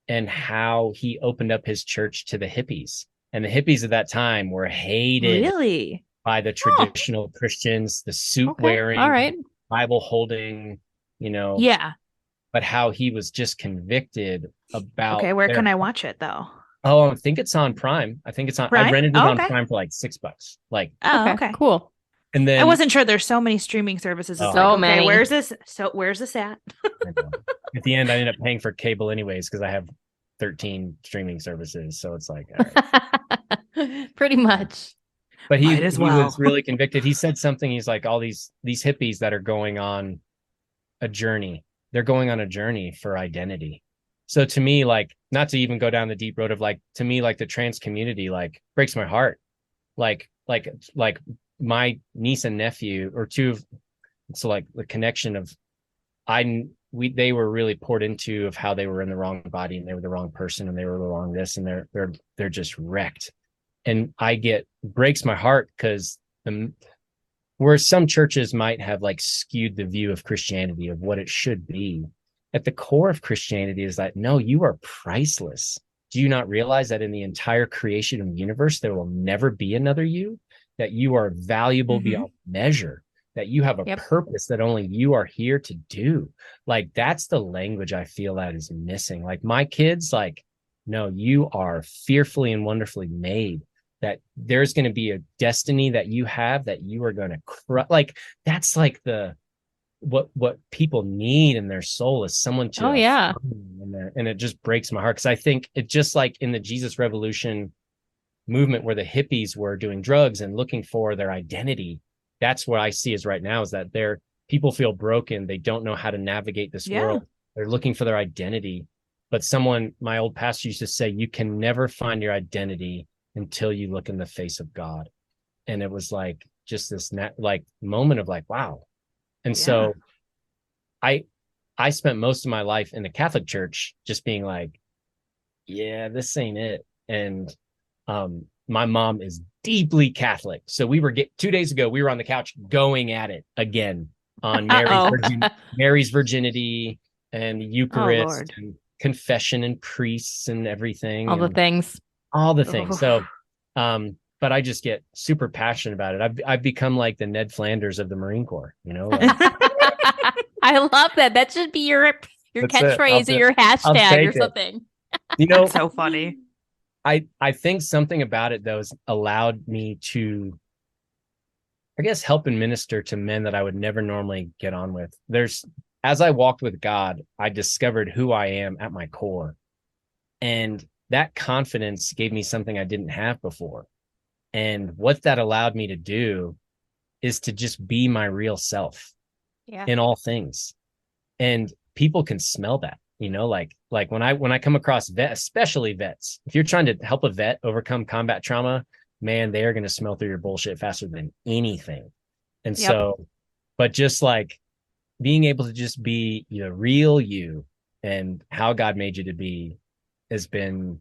and how he opened up his church to the hippies. And the hippies at that time were hated Really? by the traditional Christians, the suit Okay. wearing, All right. Bible holding, Yeah. but how he was just convicted about. Okay, where can I watch it though? Oh, I think it's on Prime. I think it's on. I Prime? rented it Oh, on okay. Prime for like $6. Like, Oh, Okay. okay. Cool. and then I wasn't sure. There's so many streaming services. It's Oh. like, So okay, many. where's this? So where's this at? At the end, I ended up paying for cable anyways because I have 13 streaming services. So it's like, all right. Pretty much. But he Might as well. was really convicted. He said something. He's like, all these hippies that are going on a journey. They're going on a journey for identity. So to me, like, not to even go down the deep road of like, to me, like the trans community, like breaks my heart. Like my niece and nephew or two of, so like the connection of they were really poured into of how they were in the wrong body and they were the wrong person and they were the wrong this and they're just wrecked. And breaks my heart because where some churches might have like skewed the view of Christianity of what it should be, at the core of Christianity is that, no, you are priceless. Do you not realize that in the entire creation of the universe, there will never be another you, that you are valuable beyond measure, that you have a purpose that only you are here to do? Like, that's the language I feel that is missing. Like my kids, like, no, you are fearfully and wonderfully made, that there's going to be a destiny that you have that you are going to like, that's like what people need in their soul is someone to and it just breaks my heart because I think it just like in the Jesus Revolution movement where the hippies were doing drugs and looking for their identity, that's what I see is right now is that people feel broken, they don't know how to navigate this world, they're looking for their identity. But my old pastor used to say, you can never find your identity until you look in the face of God. And it was like just this like moment of like, wow. And so I spent most of my life in the Catholic Church just being like, yeah, this ain't it. And my mom is deeply Catholic. So 2 days ago, we were on the couch going at it again on Mary's virginity and the Eucharist and confession and priests and everything. All the things. So but I just get super passionate about it. I've become like the Ned Flanders of the Marine Corps, you know? Like, I love that. That should be your that's it. catchphrase or your I'll hashtag take or it. something. You know, That's so funny. I think something about it though has allowed me to, I guess, help and minister to men that I would never normally get on with. As I walked with God, I discovered who I am at my core. And that confidence gave me something I didn't have before. And what that allowed me to do is to just be my real self in all things. And people can smell that, you know, like when I come across especially vets, if you're trying to help a vet overcome combat trauma, man, they are going to smell through your bullshit faster than anything. And so, but just like being able to just be the real you and how God made you to be has been,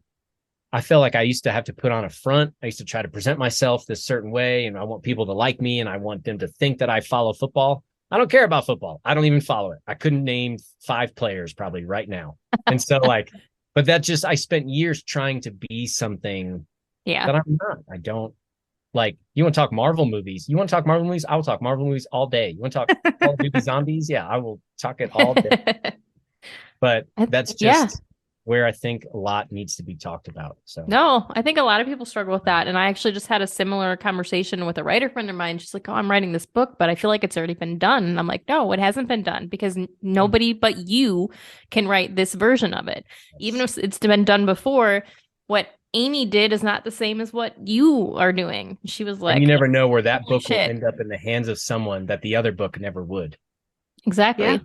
I feel like I used to have to put on a front. I used to try to present myself this certain way, and I want people to like me, and I want them to think that I follow football. I don't care about football. I don't even follow it. I couldn't name 5 players probably right now. And so but that just, I spent years trying to be something that I'm not. I don't like, you want to talk Marvel movies? You want to talk Marvel movies? I will talk Marvel movies all day. You want to talk Call of Duty Zombies? Yeah, I will talk it all day. But that's just where I think a lot needs to be talked about. So no, I think a lot of people struggle with that. And I actually just had a similar conversation with a writer friend of mine. She's like, oh, I'm writing this book, but I feel like it's already been done. And I'm like, no, it hasn't been done because nobody but you can write this version of it. Even if it's been done before, what Amy did is not the same as what you are doing. She was like, and you never know where that book will end up in the hands of someone that the other book never would. Exactly. Yeah.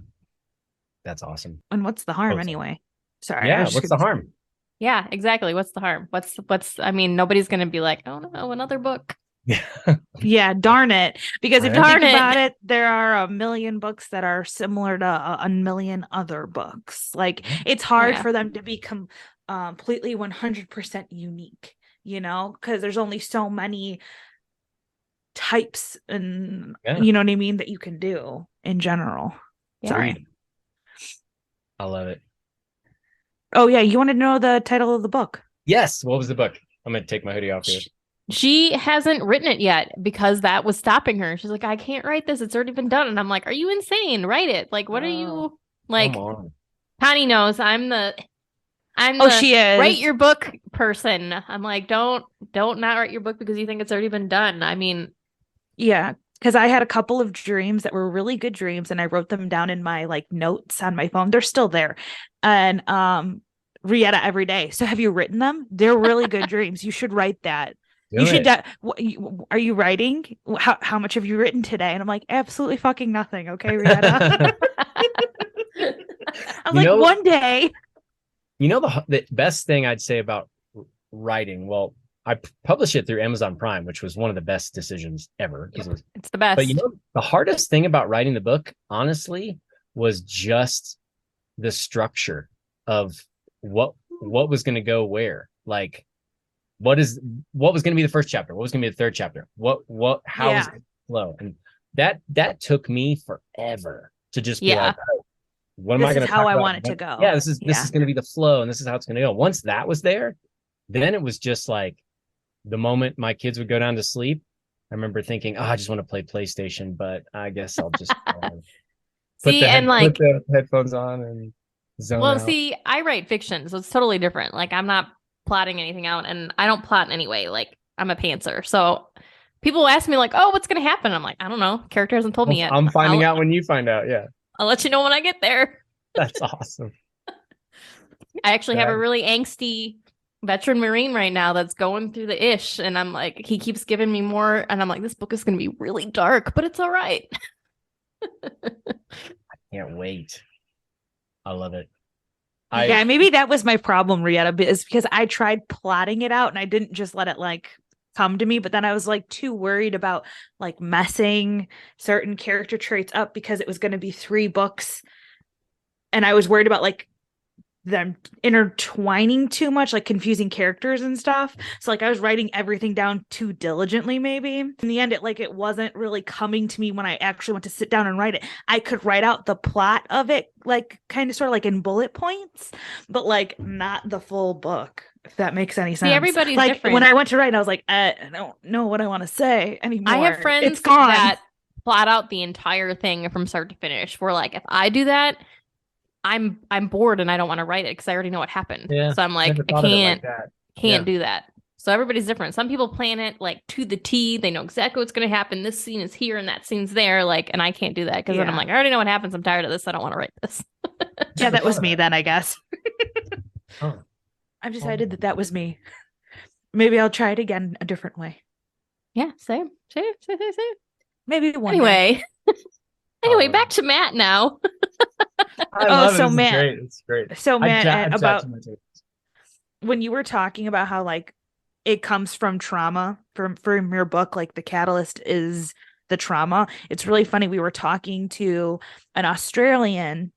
That's awesome. And what's the harm anyway? Sorry. Yeah. What's the harm? Yeah, exactly. What's the harm? I mean, nobody's going to be like, oh no, another book. Yeah, darn it. Because if you think about it, there are a million books that are similar to a million other books. Like, it's hard for them to be completely 100% unique, you know, because there's only so many types and you know what I mean that you can do in general. Sorry. I love it. Oh yeah, you want to know the title of the book? Yes. What was the book? I'm gonna take my hoodie off here. She hasn't written it yet because that was stopping her. She's like, I can't write this. It's already been done. And I'm like, are you insane? Write it. Like, what are you like? Connie knows I'm the she is. Write your book person. I'm like, don't not write your book because you think it's already been done. I mean, yeah, because I had a couple of dreams that were really good dreams, and I wrote them down in my like notes on my phone. They're still there, and Rietta every day. So have you written them? They're really good dreams. You should write that. You should. Are you writing? How much have you written today? And I'm like, absolutely fucking nothing. Okay, Rietta. I'm like, one day. You know, the best thing I'd say about writing. Well, I published it through Amazon Prime, which was one of the best decisions ever. It's the best. But you know, the hardest thing about writing the book, honestly, was just the structure of what was going to go where. Like, what was going to be the first chapter? What was going to be the third chapter? How was it going to flow? And that took me forever to just be like, oh, what am I going to? How I want it to go. Yeah, this is going to be the flow, and this is how it's going to go. Once that was there, then it was just like the moment my kids would go down to sleep. I remember thinking, I just want to play PlayStation, but I guess I'll just put the headphones on and zone out. See, I write fiction, so it's totally different. Like, I'm not plotting anything out, and I don't plot anyway. Like, I'm a pantser. So people ask me like, oh, what's going to happen? I'm like, I don't know. Character hasn't told me yet. I'm finding out when you find out. Yeah. I'll let you know when I get there. That's awesome. I actually have a really angsty veteran Marine right now that's going through the ish, and I'm like, he keeps giving me more, and I'm like, this book is going to be really dark, but it's all right. I can't wait. I love it. Yeah, maybe that was my problem, Rietta, is because I tried plotting it out and I didn't just let it like come to me, but then I was like too worried about like messing certain character traits up because it was going to be 3 books, and I was worried about like them intertwining too much, like confusing characters and stuff. So like I was writing everything down too diligently, maybe. In the end, it wasn't really coming to me when I actually went to sit down and write it. I could write out the plot of it, like kind of sort of like in bullet points, but like not the full book. If that makes any sense. See, everybody's like different. when I went to write, I was like, I don't know what I want to say anymore. I have friends it's gone. that plot out the entire thing from start to finish. Where like if I do that, I'm bored and I don't want to write it because I already know what happened. Yeah, So I'm like, never I thought of it can't like that. can't do that. So everybody's different. Some people plan it like to the T. They know exactly what's going to happen. This scene is here and that scene's there. Like, and I can't do that because then I'm like, I already know what happens. I'm tired of this. I don't want to write this. Yeah, that was me then, I guess. Oh. I've decided that was me. Maybe I'll try it again a different way. Yeah, same. Maybe one Anyway. Anyway, Oh. back to Matt now. I love it. so This is Matt. great. It's great. So Matt, about my tape. when you were talking about how like it comes from trauma from your book, like the catalyst is the trauma. It's really funny. We were talking to an Australian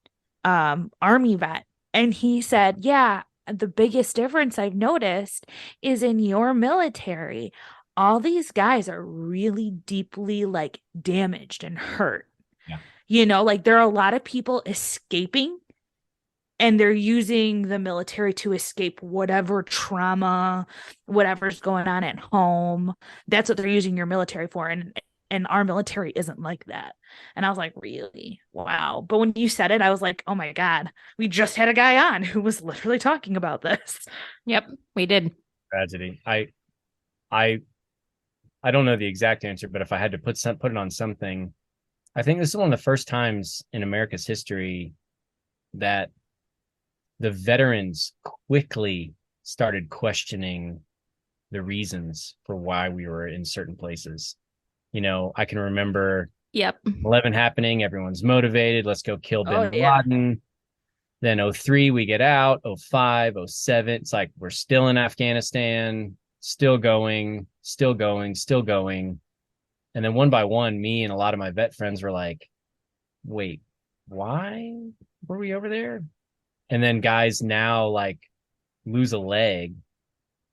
army vet, and he said, yeah, the biggest difference I've noticed is in your military, all these guys are really deeply like damaged and hurt. Yeah. You know, like there are a lot of people escaping and they're using the military to escape whatever trauma, whatever's going on at home. That's what they're using your military for. And our military isn't like that. And I was like, really? Wow. But when you said it, I was like, oh my God, we just had a guy on who was literally talking about this. Yep, we did. Tragedy. I don't know the exact answer, but if I had to put it on something, I think this is one of the first times in America's history that the veterans quickly started questioning the reasons for why we were in certain places. You know, I can remember 11 happening. Everyone's motivated. Let's go kill bin Laden. Then 03, we get out. 05, 07. It's like we're still in Afghanistan, still going. And then one by one, me and a lot of my vet friends were like, wait, why were we over there? And then guys now like lose a leg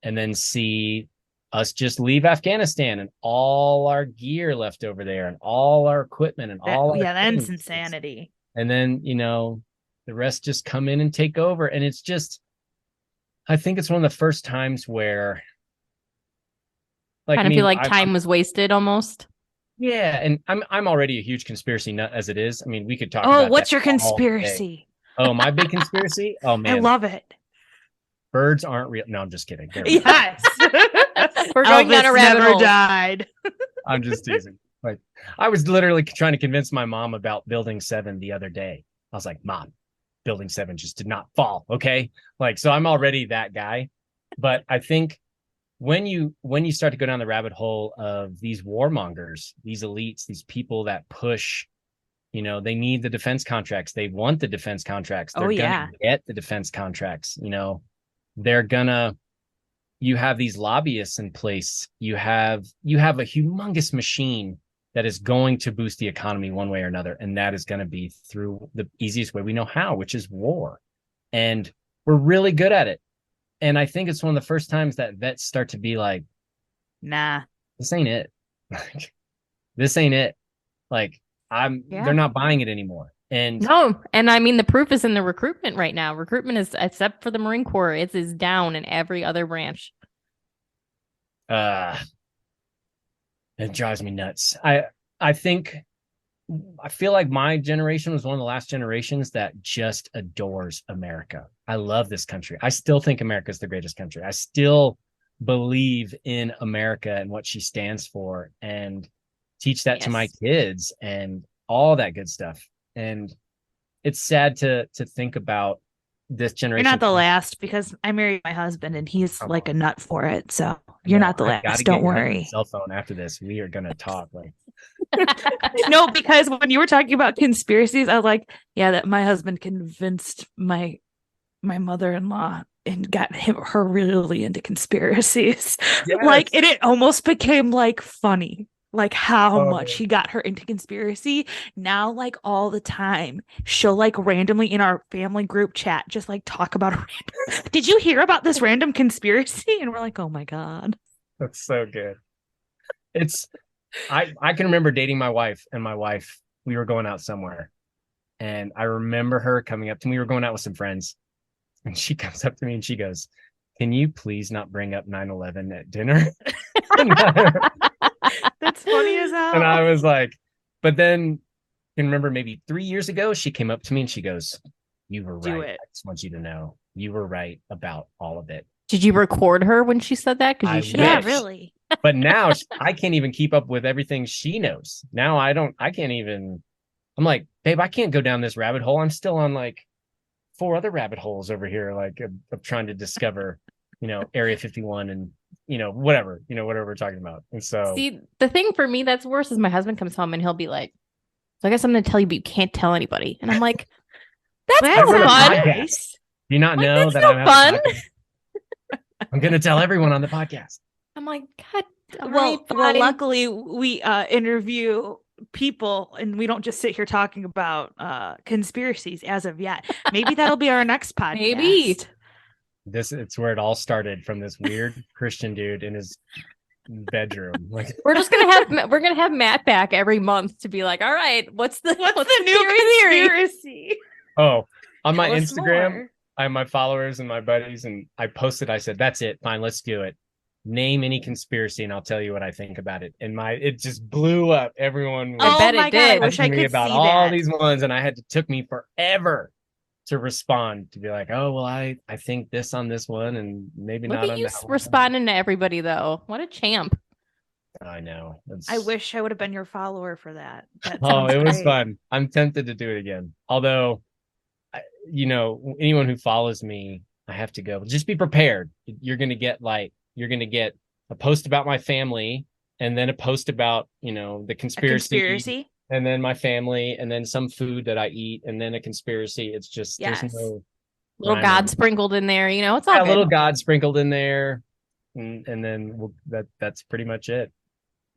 and then see us just leave Afghanistan and all our gear left over there and all our equipment and that's insanity. And then, you know, the rest just come in and take over. And it's just, I think it's one of the first times where like, kind of feel like time was wasted almost. Yeah. And I'm already a huge conspiracy nut as it is. I mean, we could talk about what's your conspiracy? Oh, my big conspiracy? Oh, man. I love it. Birds aren't real. No, I'm just kidding. Yes. We're going down a rabbit hole. Died. I'm just teasing. Like, I was literally trying to convince my mom about Building 7 the other day. I was like, Mom, Building 7 just did not fall. Okay. Like, so I'm already that guy. But I think when you start to go down the rabbit hole of these warmongers, these elites, these people that push, you know, they need the defense contracts. They want the defense contracts. They're gonna get the defense contracts. You know, you have these lobbyists in place. You have a humongous machine that is going to boost the economy one way or another. And that is going to be through the easiest way we know how, which is war. And we're really good at it. And I think it's one of the first times that vets start to be like, nah, this ain't it. This ain't it. Like, they're not buying it anymore. And no, and I mean the proof is in the recruitment right now. Recruitment is, except for the Marine Corps, it is down in every other branch. It drives me nuts. I feel like my generation was one of the last generations that just adores America. I love this country. I still think America is the greatest country. I still believe in America and what she stands for, and teach that to my kids and all that good stuff. And it's sad to think about this generation. You're not the last, because I married my husband and he's like a nut for it. So you're not the last. Don't worry. Cell phone after this. We are gonna talk like no, because when you were talking about conspiracies, I was like, yeah, that my husband convinced my mother-in-law and got her really into conspiracies. Yes. Like it almost became like funny. Like how much he got her into conspiracy. Now, like all the time, she'll like randomly in our family group chat just like talk about did you hear about this random conspiracy? And we're like, oh my God. That's so good. It's I can remember dating my wife, and my wife, we were going out somewhere, and I remember her coming up to me. We were going out with some friends, and she comes up to me and she goes, can you please not bring up 9/11 at dinner? That's funny as hell. And I was like, but then I can remember maybe 3 years ago, she came up to me and she goes, you were Do right. it. I just want you to know you were right about all of it. Did you record her when she said that? Because I you should. Yeah, wish. really. But now I can't even keep up with everything she knows. Now I can't even, I'm like, babe, I can't go down this rabbit hole. I'm still on like 4 other rabbit holes over here, like of trying to discover, Area 51 and, whatever we're talking about. And so, See, the thing for me that's worse is my husband comes home and he'll be like, so I guess I'm going to tell you, but you can't tell anybody. And I'm like, that's Well, no run a fun. podcast. Do you not Like, know that's that no I have a fun. podcast? I'm going to tell everyone on the podcast. I'm like, God, all Well, right, fine. luckily we interview people and we don't just sit here talking about conspiracies as of yet. Maybe that'll be our next podcast. Maybe. It's where it all started, from this weird Christian dude in his bedroom. Like, we're gonna have Matt back every month to be like, all right, what's the new theory? conspiracy? oh, on my Tell us Instagram, more. I have my followers and my buddies, and I posted, I said, that's it. Fine, let's do it. Name any conspiracy and I'll tell you what I think about it. And it just blew up. Everyone I was bet my it God, I did. wish I asking me could about see all that. these ones, and took me forever to respond, to be like, oh, well, I think this on this one and maybe Look not at on you that one. responding to everybody though. What a champ. I know. I wish I would have been your follower for that. That Oh, sounds it was great. fun. I'm tempted to do it again. Although, anyone who follows me, I have to go. Just be prepared. You're gonna get a post about my family, and then a post about the A conspiracy, and then my family, and then some food that I eat, and then a conspiracy. It's just Yes. there's no Little rhyme or God reason. sprinkled in there, it's all Yeah, a good. little God sprinkled in there, and then that's pretty much it.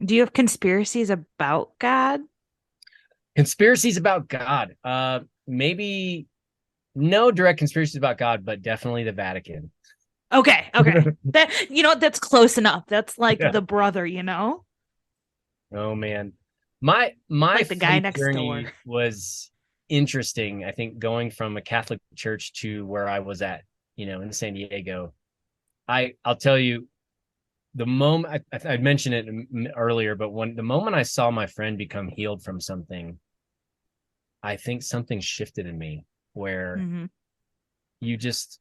Do you have conspiracies about God? Conspiracies about God. Maybe no direct conspiracies about God, but definitely the Vatican. Okay. That's close enough. That's like Yeah. the brother, Oh man, my Like the guy faith next journey door. was interesting. I think going from a Catholic church to where I was at, in San Diego. I'll tell you, the moment I mentioned it earlier, but when the moment I saw my friend become healed from something, I think something shifted in me where Mhm.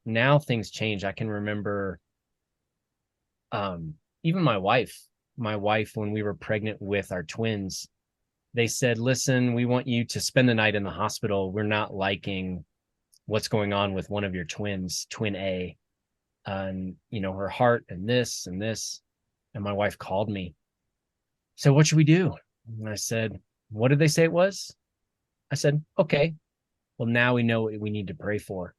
now things change. I can remember even my wife, when we were pregnant with our twins, they said, listen, we want you to spend the night in the hospital. We're not liking what's going on with one of your twins, twin A, and her heart and this and this. And my wife called me. So what should we do? And I said, what did they say it was? I said, okay, well, now we know what we need to pray for.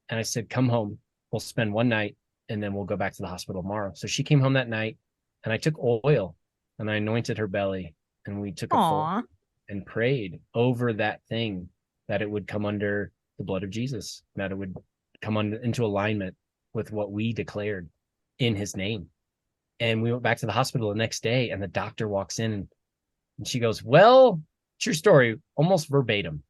And I said, come home. We'll spend one night and then we'll go back to the hospital tomorrow. So she came home that night, and I took oil and I anointed her belly, and we took a full and prayed over that thing, that it would come under the blood of Jesus, that it would come into alignment with what we declared in his name. And we went back to the hospital the next day, and the doctor walks in and she goes, well, true story, almost verbatim,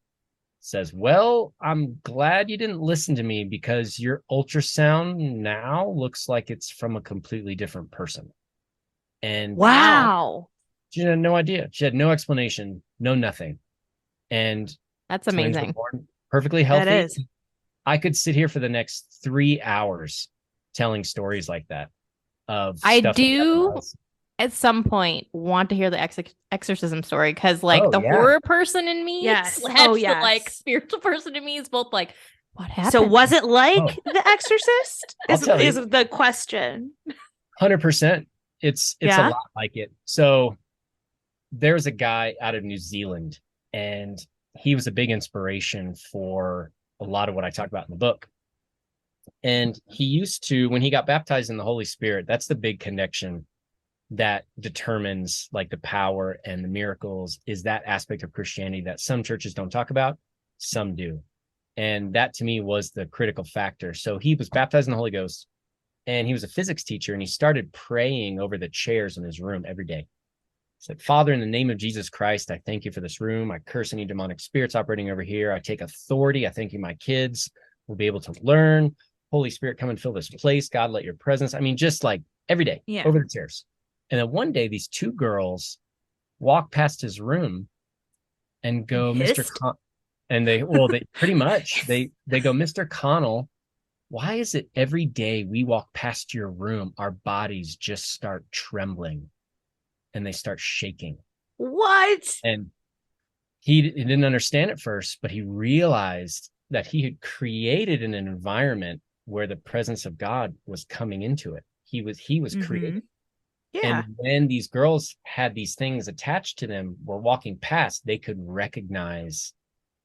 says, well, I'm glad you didn't listen to me, because your ultrasound now looks like it's from a completely different person. And Wow. she had no idea. She had no explanation, no nothing. And That's twins were amazing. born perfectly healthy. That is. I could sit here for the next 3 hours telling stories like that. I do at some point want to hear the exorcism story, because the horror person in me Yes. the spiritual person in me is both like, what happened? So was it like The Exorcist? I'll tell you. Is the question. 100%. It's Yeah? a lot like it. So there's a guy out of New Zealand, and he was a big inspiration for a lot of what I talk about in the book. And he used to, when he got baptized in the Holy Spirit, that's the big connection that determines like the power and the miracles, is that aspect of Christianity that some churches don't talk about, some do. And that to me was the critical factor. So he was baptized in the Holy Ghost, and he was a physics teacher, and he started praying over the chairs in his room every day. He said, Father, in the name of Jesus Christ, I thank you for this room. I curse any demonic spirits operating over here. I take authority. I thank you my kids will be able to learn. Holy Spirit, come and fill this place. God, let your presence. I mean, just like every day, Yeah. over the stairs. And then one day, these two girls walk past his room and go, Mr. Hissed? And they pretty much, they go, Mr. Connell, why is it every day we walk past your room, our bodies just start trembling and they start shaking? What? And he didn't understand at first, but he realized that he had created an environment where the presence of God was coming into it. He was creating. Yeah. And when these girls had these things attached to them, were walking past, they could recognize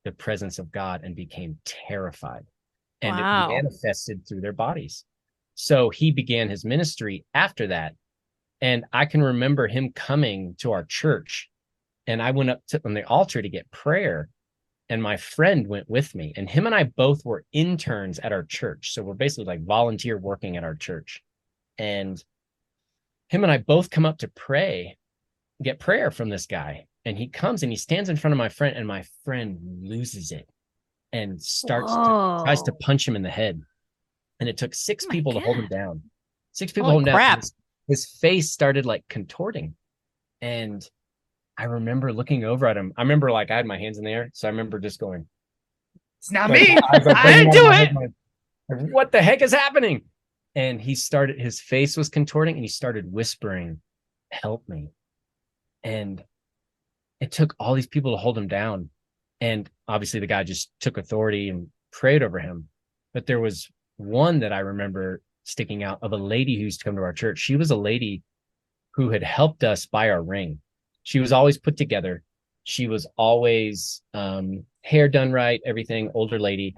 the presence of God and became terrified. And it Wow. manifested through their bodies. So he began his ministry after that. And I can remember him coming to our church, and I went up on the altar to get prayer, and my friend went with me, and him and I both were interns at our church. So we're basically like volunteer working at our church. And him and I both come up to pray, get prayer from this guy. And he comes and he stands in front of my friend, and my friend loses it and tries to punch him in the head. And it took six people to hold him down. Six people hold him down. His face started like contorting. And I remember looking over at him. I remember like I had my hands in the air. So I remember just going, it's not like, me. I didn't do it. Like, what the heck is happening? And his face was contorting, and he started whispering, help me. And it took all these people to hold him down. And obviously the guy just took authority and prayed over him. But there was one that I remember sticking out of a lady who used to come to our church. She was a lady who had helped us buy our ring. She was always put together. She was always hair done right, everything, older lady.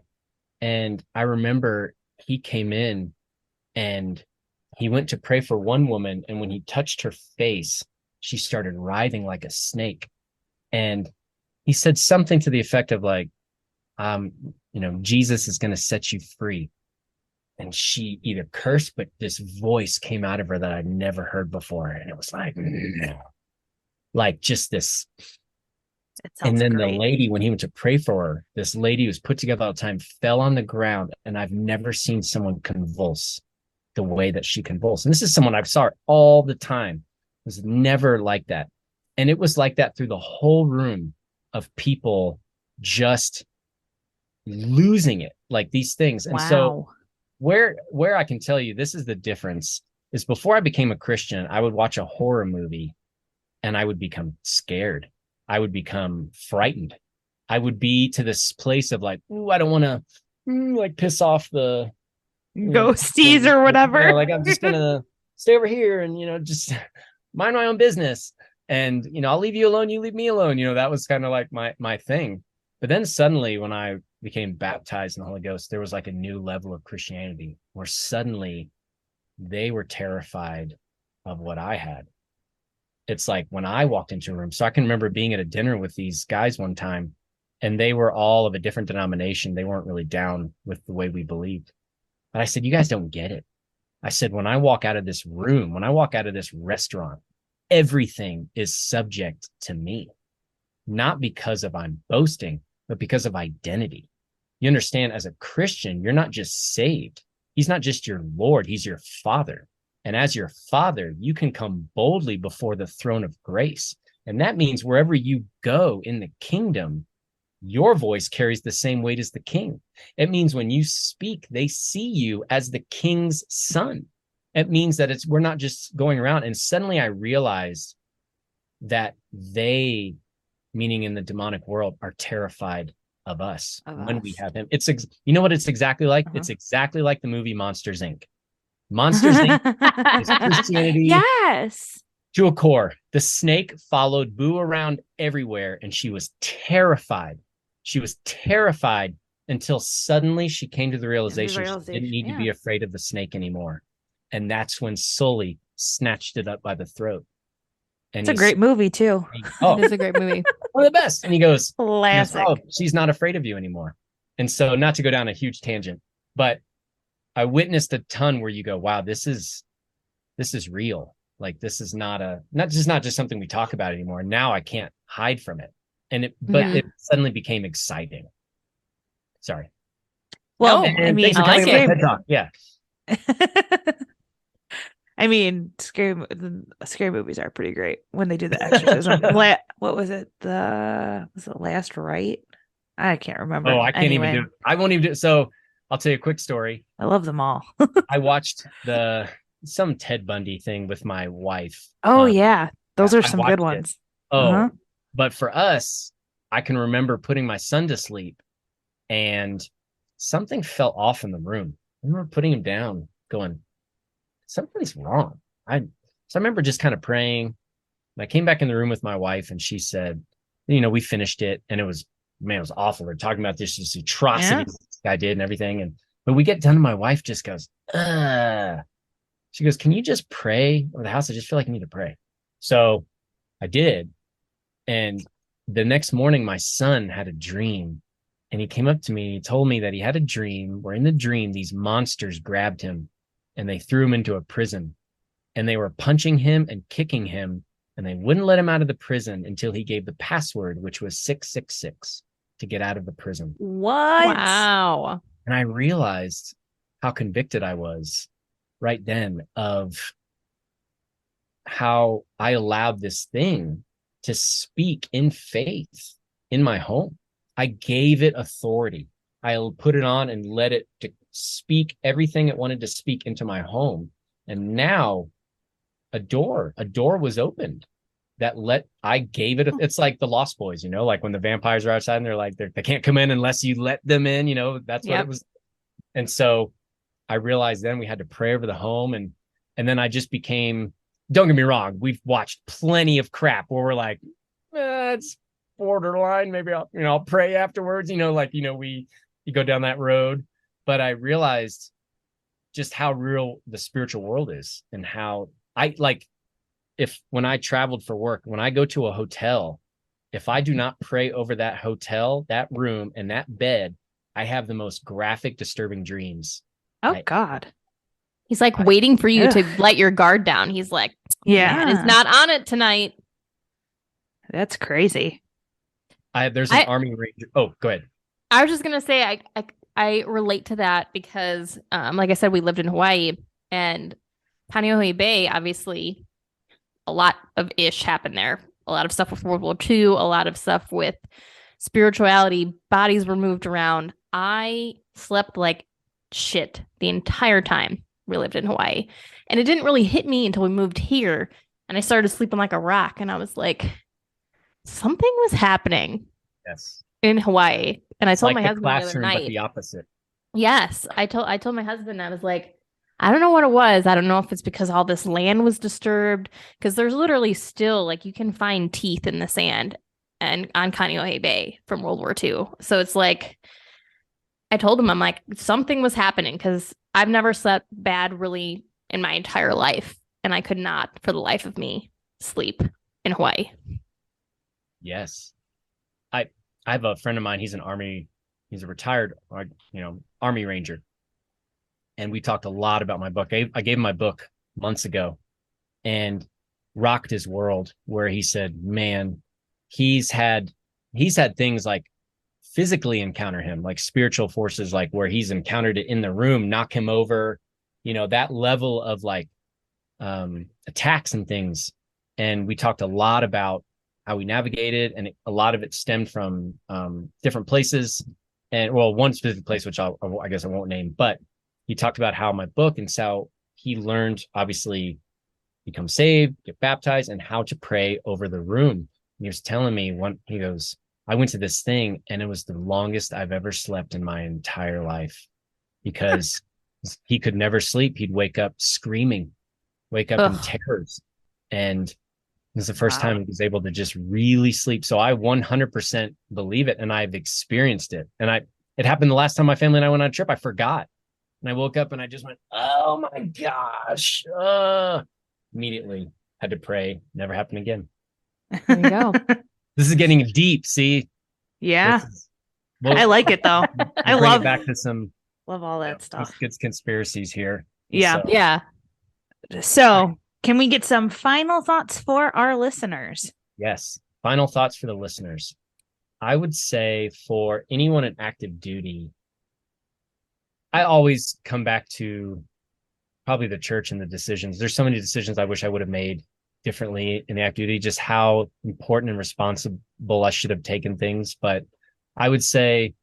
And I remember he came in and he went to pray for one woman. And when he touched her face, she started writhing like a snake. And he said something to the effect of like, Jesus is going to set you free. And she either cursed, but this voice came out of her that I'd never heard before. And it was like just this. And then the lady, when he went to pray for her, this lady who was put together all the time, fell on the ground. And I've never seen someone convulse the way that she convulsed. And this is someone I saw her all the time. It was never like that. And it was like that through the whole room of people just losing it, like these things. And so where I can tell you this is the difference is before I became a Christian, I would watch a horror movie and I would become scared. I would become frightened. I would be to this place of like, ooh, I don't want to like piss off the ghosties or whatever. Like I'm just gonna stay over here and just mind my own business. And I'll leave you alone, you leave me alone. That was kind of like my thing. But then suddenly when I became baptized in the Holy Ghost, there was like a new level of Christianity where suddenly they were terrified of what I had. It's like when I walked into a room. So I can remember being at a dinner with these guys one time, and they were all of a different denomination. They weren't really down with the way we believed. But I said, you guys don't get it. I said, when I walk out of this room, when I walk out of this restaurant, everything is subject to me, not because of I'm boasting, but because of identity. You understand, as a Christian, you're not just saved. He's not just your Lord, he's your Father. And as your Father, you can come boldly before the throne of grace. And that means wherever you go in the kingdom, your voice carries the same weight as the king. It means when you speak, they see you as the king's son. It means that we're not just going around. And suddenly I realized that they, meaning in the demonic world, are terrified of us when we have him. You know what it's exactly like? It's exactly like the movie Monsters, Inc. Monsters, Inc. is Christianity. Yes. To a core. The snake followed Boo around everywhere, and she was terrified. She was terrified until suddenly she came to the realization she didn't need to be afraid of the snake anymore. And that's when Sully snatched it up by the throat. And it's a great movie too. It's a great movie. One of the best. And he goes, classic. Oh, she's not afraid of you anymore. And so, not to go down a huge tangent, but I witnessed a ton where you go, wow, this is real. Like, this is not just something we talk about anymore. Now I can't hide from it. And it suddenly became exciting. Sorry. Well, No, I And mean, thanks for I coming like on it. TED Talk. Yeah. I mean, scary movies are pretty great when they do the exorcism. What was it? Was it Last Rite? I can't remember. Oh, I can't even Anyway, do it. I won't even do it. So I'll tell you a quick story. I love them all. I watched some Ted Bundy thing with my wife. Oh yeah, those Yeah, are I some good watched it. ones. Oh, but for us, I can remember putting my son to sleep and something fell off in the room. I remember putting him down, going, something's wrong. So I remember just kind of praying. And I came back in the room with my wife and she said, we finished it and it was awful. We're talking about this atrocity this guy did and everything. But we get done and my wife just goes, she goes, can you just pray over the house? I just feel like I need to pray. So I did. And the next morning, my son had a dream and he came up to me and he told me that he had a dream where in the dream, these monsters grabbed him and they threw him into a prison and they were punching him and kicking him and they wouldn't let him out of the prison until he gave the password, which was 666 to get out of the prison. What? Wow. And I realized how convicted I was right then of how I allowed this thing to speak in faith in my home. I gave it authority. I put it on and let it to speak everything it wanted to speak into my home. And now a door was opened I gave it. It's like the Lost Boys, like when the vampires are outside and they're like, they can't come in unless you let them in, that's what it was. And so I realized then we had to pray over the home. And then I just became, don't get me wrong, we've watched plenty of crap where we're like, it's borderline. Maybe I'll pray afterwards, you go down that road. But I realized just how real the spiritual world is and how when I traveled for work, when I go to a hotel, if I do not pray over that hotel, that room, and that bed, I have the most graphic, disturbing dreams. Oh God. He's like waiting for you to let your guard down. He's like, yeah, it's not on it tonight. That's crazy. There's an Army Ranger. Oh, go ahead. I was just gonna say I relate to that because like I said, we lived in Hawaii and Kaneohe Bay, obviously a lot of ish happened there. A lot of stuff with World War II, a lot of stuff with spirituality, bodies were moved around. I slept like shit the entire time we lived in Hawaii. And it didn't really hit me until we moved here. And I started sleeping like a rock. And I was like, something was happening. Yes. In Hawaii. And I told like my husband the other night. but the opposite. Yes. I told my husband, I was like, I don't know what it was. I don't know if it's because all this land was disturbed. Because there's literally still, like, you can find teeth in the sand and on Kaneohe Bay from World War II. So it's like, I told him, I'm like, something was happening because I've never slept bad really in my entire life. And I could not, for the life of me, sleep in Hawaii. Yes. I have a friend of mine. He's a retired, Army Ranger. And we talked a lot about my book. I gave him my book months ago and rocked his world where he said, man, he's had things like physically encounter him, like spiritual forces, like where he's encountered it in the room, knock him over, that level of like attacks and things. And we talked a lot about how we navigated, and a lot of it stemmed from different places. And one specific place, which I guess I won't name, but he talked about how my book and how he learned, obviously, become saved, get baptized, and how to pray over the room. And he was telling me he goes, I went to this thing and it was the longest I've ever slept in my entire life because he could never sleep. He'd wake up screaming, wake up in terrors. And it was the first time he was able to just really sleep. So I 100% believe it. And I've experienced it. And it happened the last time my family and I went on a trip. I forgot. And I woke up and I just went, oh my gosh. Immediately had to pray. Never happened again. There you go. This is getting deep. See? Yeah. I like it though. I love back to some love all that stuff. Good conspiracies here. Yeah. So. Yeah. So can we get some final thoughts for our listeners? Yes. Final thoughts for the listeners. I would say for anyone in active duty, I always come back to probably the church and the decisions. There's so many decisions I wish I would have made differently in the active duty, just how important and responsible I should have taken things. But I would say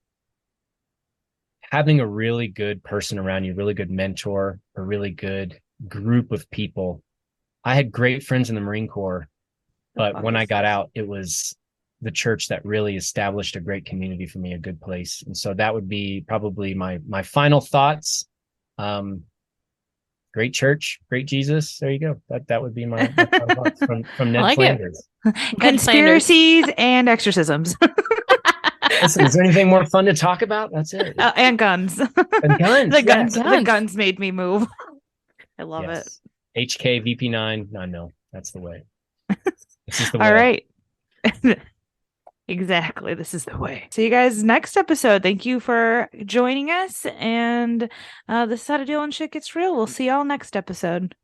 having a really good person around you, really good mentor, a really good group of people. I had great friends in the Marine Corps, but when I got out, it was the church that really established a great community for me, a good place. And so that would be probably my final thoughts. Great church, great Jesus. There you go. That would be my final thoughts from Ned Flanders. Conspiracies and exorcisms. Listen, is there anything more fun to talk about? That's it. And guns. And guns. The guns made me move. I love it. HK VP9. No, that's the way. This is the way. All right. Exactly. This is the way. See you guys next episode. Thank you for joining us. And this is How to Deal When Shit Gets Real. We'll see y'all next episode.